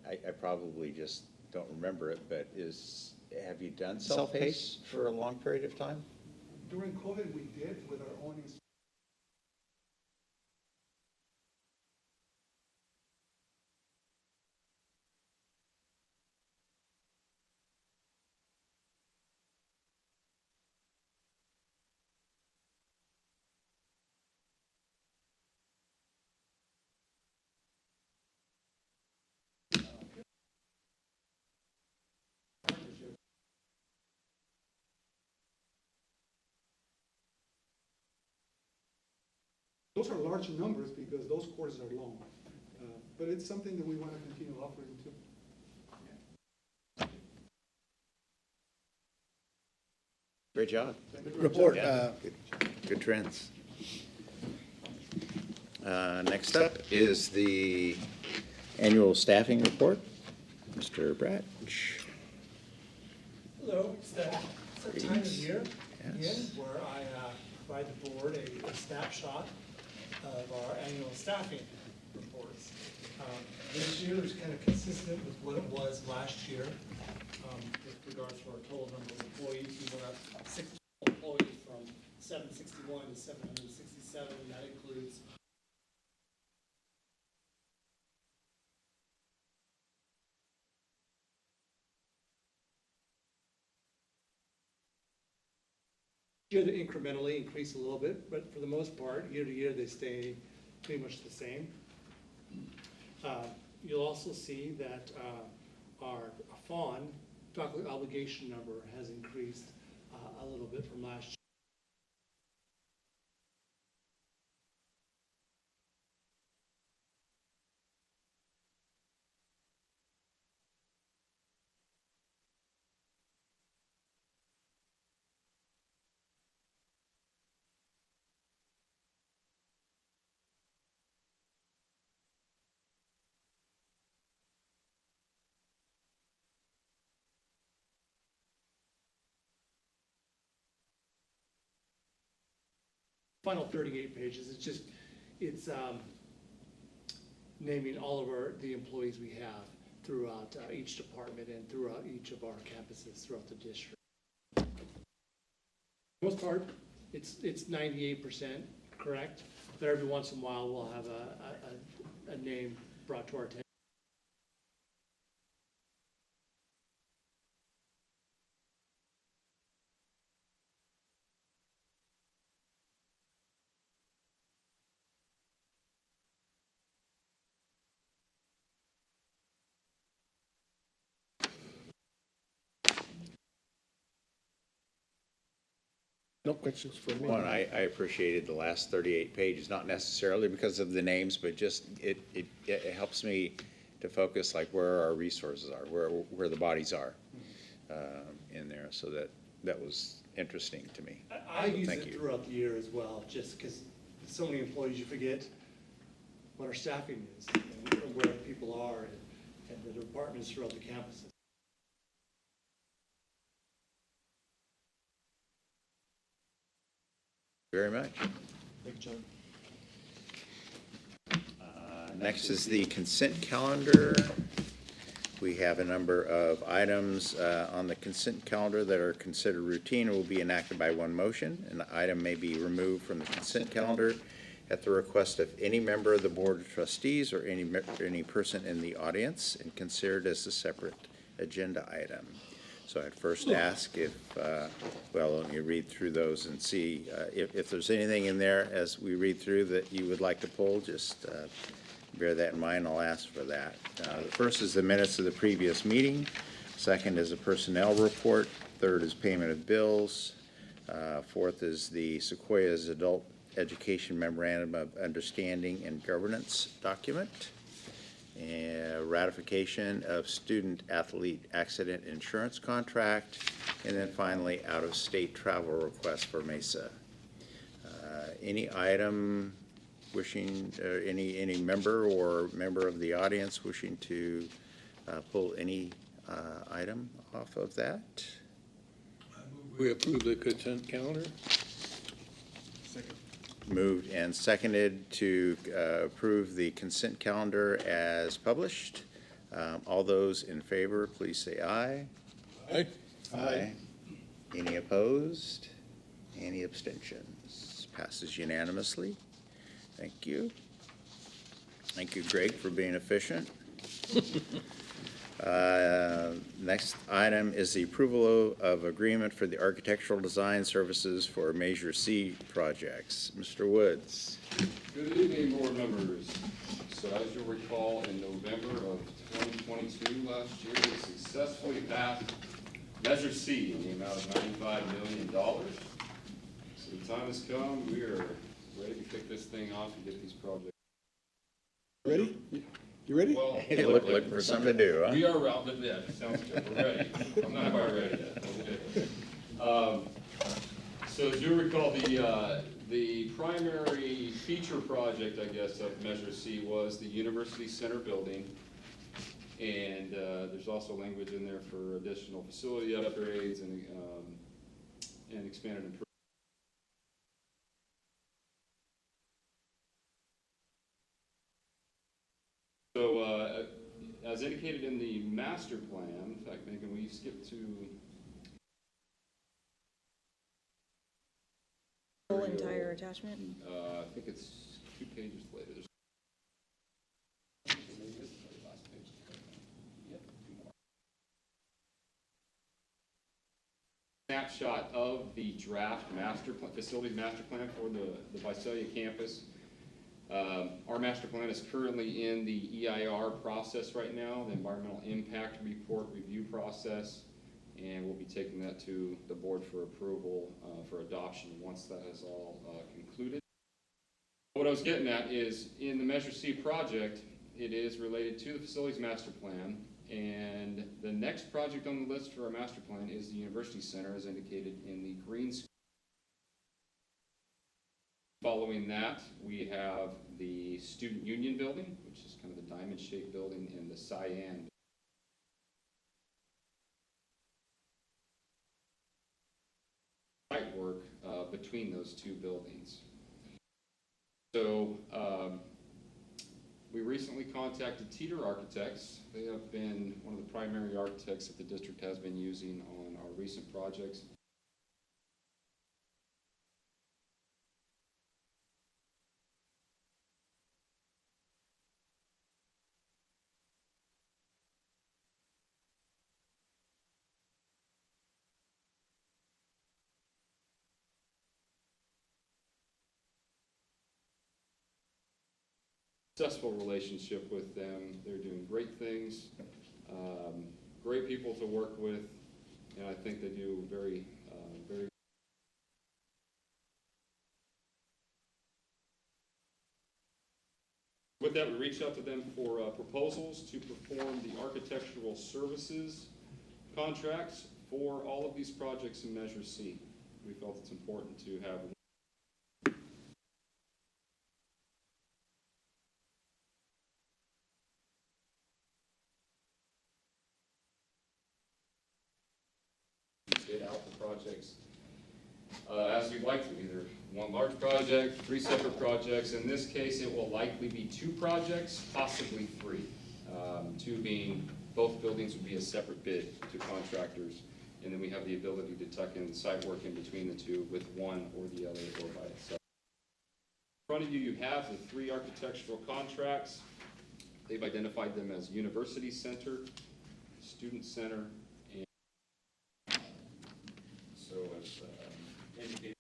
I probably just don't remember it, but have you done self-paced for a long period of time? During COVID, we did with our own. Those are large numbers because those courses are long, but it's something that we want to continue offering too. Great job. Report, Yeah. Good trends. Next up is the annual staffing report. Mr. Bratch. Hello, it's that time of year Yes. again where I provide the board a snapshot of our annual staffing reports. This year is kind of consistent with what it was last year with regards to our total number of employees. We went up 6 employees from 761 to 767, and that includes year they incrementally increase a little bit, but for the most part, year to year, they stay pretty much the same. You'll also see that our FON, faculty obligation number, has increased a little bit from last year. Final 38 pages, it's naming all of the employees we have throughout each department and throughout each of our campuses throughout the district. For the most part, it's 98% correct, but every once in a while we'll have a name brought to our attention. No questions for me. One, I appreciated the last 38 pages, not necessarily because of the names, but just it helps me to focus like where our resources are, where the bodies are in there. So that was interesting to me. I use Thank it you. throughout the year as well, just because with so many employees, you forget what our staffing is and where people are and the departments throughout the campuses. Very much. Thank you, John. Next is the consent calendar. We have a number of items on the consent calendar that are considered routine and will be enacted by one motion. An item may be removed from the consent calendar at the request of any member of the Board of Trustees or any person in the audience and considered as a separate agenda item. So I'd first ask if, well, let me read through those and see if there's anything in there as we read through that you would like to pull, just bear that in mind. I'll ask for that. The first is the minutes of the previous meeting. Second is a personnel report. Third is payment of bills. Fourth is the Sequoia's Adult Education Memorandum of Understanding and Governance document. And ratification of student athlete accident insurance contract, and then finally out-of-state travel request for Mesa. Any item wishing, any member or member of the audience wishing to pull any item off of that? We approve the consent calendar? Moved and seconded to approve the consent calendar as published. All those in favor, please say aye. Aye. Aye. Any opposed? Any abstentions? Passes unanimously. Thank you. Thank you, Greg, for being efficient. Next item is the approval of agreement for the architectural design services for Measure C projects. Mr. Woods. Good evening, board members. So as you'll recall, in November of 2022 last year, we successfully passed Measure C in the amount of $95 million. So the time has come. We are ready to kick this thing off and get these projects. Ready? You ready? Well, Hey, looking for something to do, huh? We are out, but yeah, sounds good. We're ready. I'm not quite ready yet. Okay. So as you recall, The primary feature project, I guess, of Measure C was the University Center building. And there's also language in there for additional facility upgrades and expanded improvements. So, as indicated in the master plan, in fact, Megan, will you skip to Whole entire attachment? I think it's 2 pages later. There's snapshot of the draft master plan, facilities master plan for the Visalia campus. Our master plan is currently in the EIR process right now, the environmental impact report review process, and we'll be taking that to the board for approval for adoption once that is all concluded. What I was getting at is in the Measure C project, it is related to the facilities master plan, and the next project on the list for our master plan is the University Center, as indicated in the green screen. Following that, we have the Student Union building, which is kind of the diamond-shaped building in the cyan. Site work between those two buildings. So we recently contacted Teeter Architects. They have been one of the primary architects that the district has been using on our recent projects. Successful relationship with them. They're doing great things, great people to work with, and I think they do very. With that, we reached out to them for proposals to perform the architectural services contracts for all of these projects in Measure C. We felt it's important to have out the projects as we'd like to, either one large project, 3 separate projects. In this case, it will likely be 2 projects, possibly 3. 2 being both buildings would be a separate bid to contractors, and then we have the ability to tuck in the site work in between the 2 with one or the other or by itself. In front of you, you have the 3 architectural contracts. They've identified them as University Center, Student Center, and so as indicated.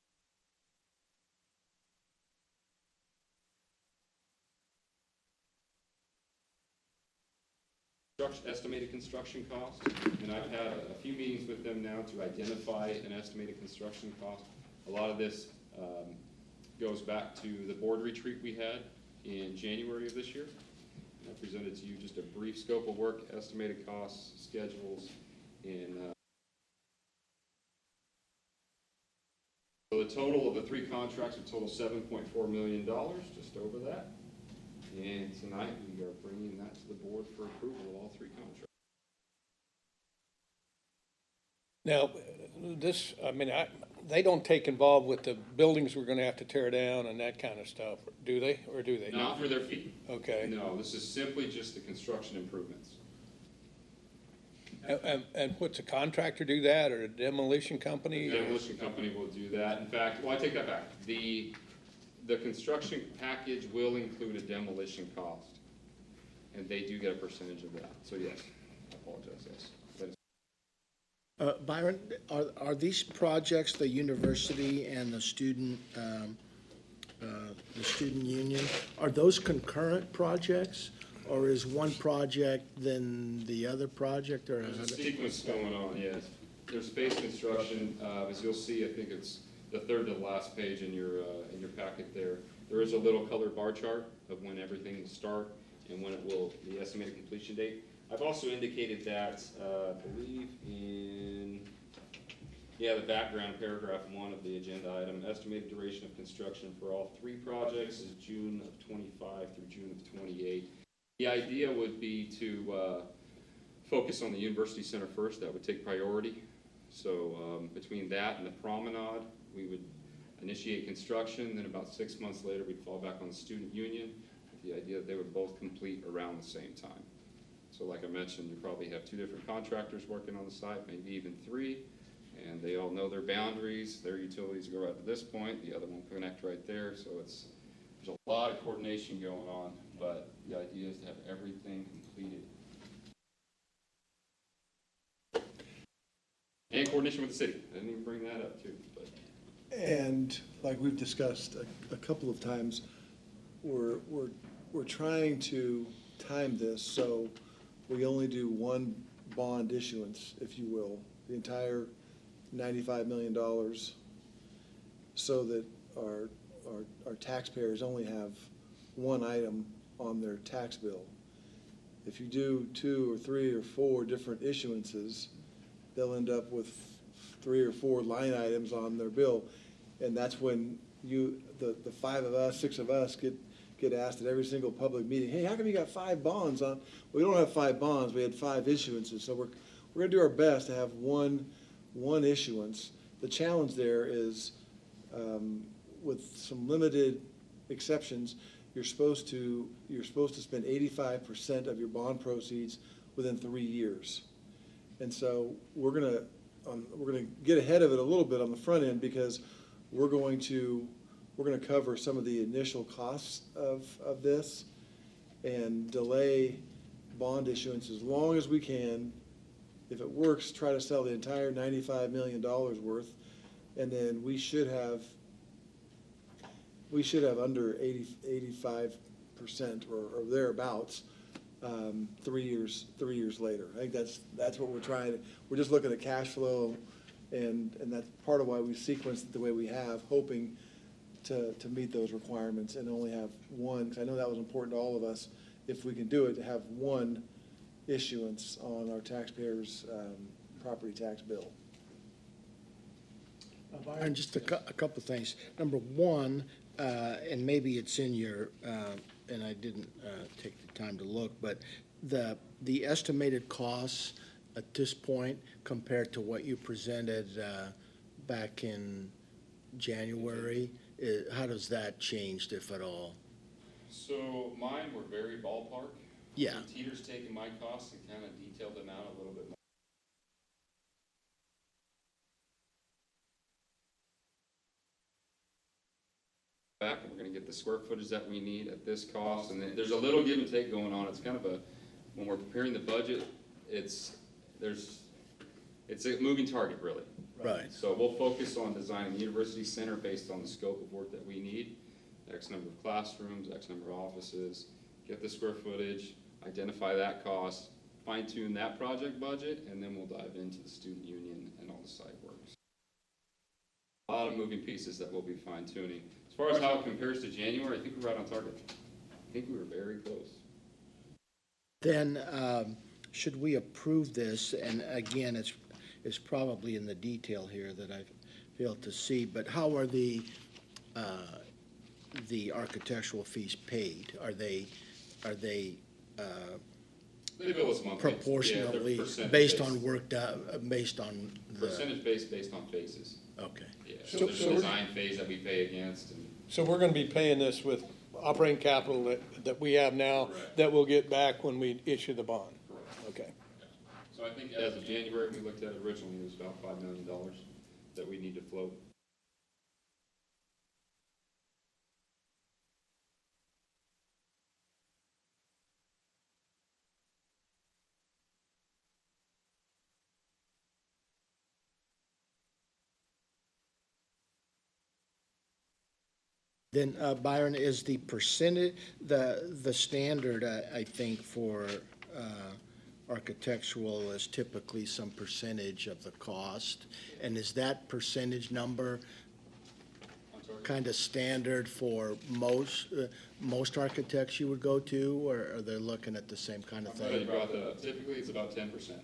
Estimated construction cost, and I've had a few meetings with them now to identify an estimated construction cost. A lot of this goes back to the board retreat we had in January of this year. And I presented to you just a brief scope of work, estimated costs, schedules, and so the total of the 3 contracts would total $7.4 million, just over that. And tonight we are bringing that to the board for approval of all 3 contracts. Now, this, I mean, they don't take involved with the buildings we're gonna have to tear down and that kind of stuff, do they, or do they? Not for their fee. Okay. No, this is simply just the construction improvements. And what's a contractor do that, or a demolition company? The demolition company will do that. In fact, well, I take that back. The construction package will include a demolition cost, and they do get a percentage of that. So yes, I apologize, yes. Byron, are these projects, the university and the student union, are those concurrent projects? Or is one project then the other project, or? There's a sequence going on, yes. There's space construction, as you'll see, I think it's the 3rd to the last page in your packet there. There is a little colored bar chart of when everything will start and when it will, the estimated completion date. I've also indicated that, I believe Yeah, the background, paragraph 1 of the agenda item, estimated duration of construction for all 3 projects is June of 25 through June of 28. The idea would be to focus on the University Center first. That would take priority. So between that and the promenade, we would initiate construction. Then about 6 months later, we'd fall back on the student union with the idea that they would both complete around the same time. So like I mentioned, you probably have 2 different contractors working on the site, maybe even 3, and they all know their boundaries. Their utilities go right to this point, the other one connect right there. So there's a lot of coordination going on, but the idea is to have everything completed. And coordination with the city. I didn't even bring that up too. But. And like we've discussed a couple of times, we're trying to time this so we only do one bond issuance, if you will, the entire $95 million, so that our taxpayers only have one item on their tax bill. If you do 2 or 3 or 4 different issuances, they'll end up with 3 or 4 line items on their bill. And that's when the 5 of us, 6 of us get asked at every single public meeting, hey, how come you got 5 bonds on? We don't have 5 bonds, we had 5 issuances. So we're gonna do our best to have one issuance. The challenge there is, with some limited exceptions, you're supposed to spend 85% of your bond proceeds within 3 years. And so we're gonna get ahead of it a little bit on the front end, because we're going to cover some of the initial costs of this and delay bond issuance as long as we can. If it works, try to sell the entire $95 million worth, and then we should have under 85% or thereabouts 3 years later. I think that's what we're trying to. We're just looking at cash flow, and that's part of why we sequenced it the way we have, hoping to meet those requirements and only have one. Because I know that was important to all of us, if we can do it, to have one issuance on our taxpayers' property tax bill. Byron, just a couple of things. Number one, and maybe it's in your, and I didn't take the time to look, but the estimated costs at this point compared to what you presented back in January, how does that change, if at all? So mine were very ballpark. Yeah. So Teeter's taken my costs and kind of detailed them out a little bit more. Back, and we're going to get the square footage that we need at this cost, and then there's a little give and take going on. It's kind of when we're preparing the budget, it's a moving target, really. Right. So we'll focus on designing the university center based on the scope of work that we need, X number of classrooms, X number of offices, get the square footage, identify that cost, fine tune that project budget, and then we'll dive into the student union and all the site works. A lot of moving pieces that we'll be fine tuning. As far as how it compares to January, I think we're right on target. I think we were very close. Then, should we approve this, and again, it's probably in the detail here that I failed to see, but how are the architectural fees paid? Are they They bill us monthly. proportionally Yeah, based on work done, based on the? Percentage based on phases. Okay. Yeah, so there's a design phase that we pay against. And So we're gonna be paying this with operating capital that we have now, that we'll get back when we issue the bond? Correct. Okay. So I think as of January, we looked at it originally, it was about $5 million that we need to float. Then, Byron, is the percentage, the standard, I think, for architectural is typically some percentage of the cost? And is that percentage number kind of standard for most architects you would go to, or are they looking at the same kind of I'm glad you thing? brought that up. Typically, it's about 10%.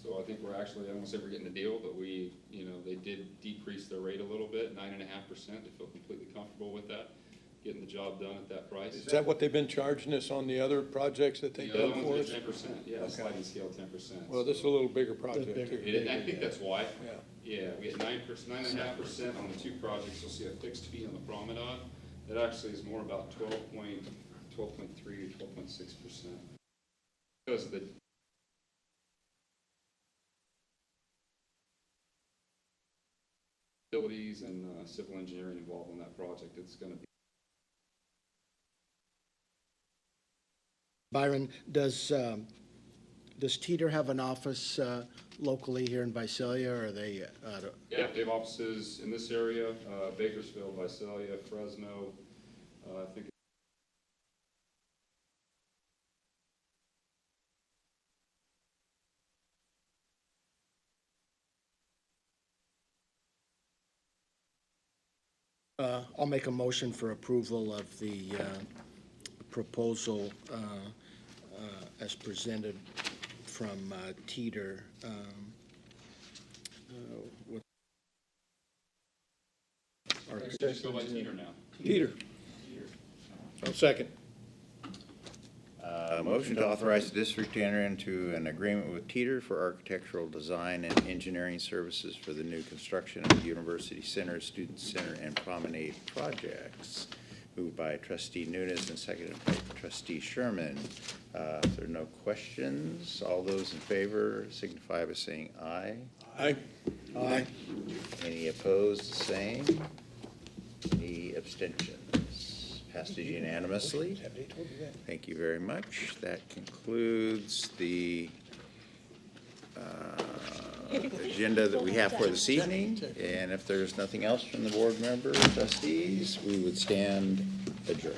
So So I think we're actually, I won't say we're getting a deal, but we, you know, they did decrease their rate a little bit, 9.5%. They feel completely comfortable with that, getting the job done at that price. Is that what they've been charging us on the other projects that they've The other done for ones us? are 10%, yeah, Okay. sliding scale 10%. Well, this is a little bigger project bigger. too. I think that's why. Yeah. Yeah, we get 9.5% on the two projects. You'll see a fixed fee on the promenade. That actually is more about 12.3 or 12.6%. Because of the facilities and civil engineering involved in that project, it's going to be. Byron, does Teeter have an office locally here in Visalia, or are they? Yeah, they have offices in this area, Bakersfield, Visalia, Fresno, I think. I'll make a motion for approval of the proposal as presented from Teeter. Just go by Teeter now. Peter. I'll second. Motion to authorize the district to enter into an agreement with Teeter for architectural design and engineering services for the new construction of University Center, Student Center, and Promenade projects. Moved by trustee Nunes and seconded by trustee Sherman. If there are no questions, all those in favor signify by saying aye. Aye. Aye. Any opposed, the same. Any abstentions? Passes unanimously. Thank you very much. That concludes the agenda that we have for this evening. And if there's nothing else from the board members, trustees, we would stand adjourned.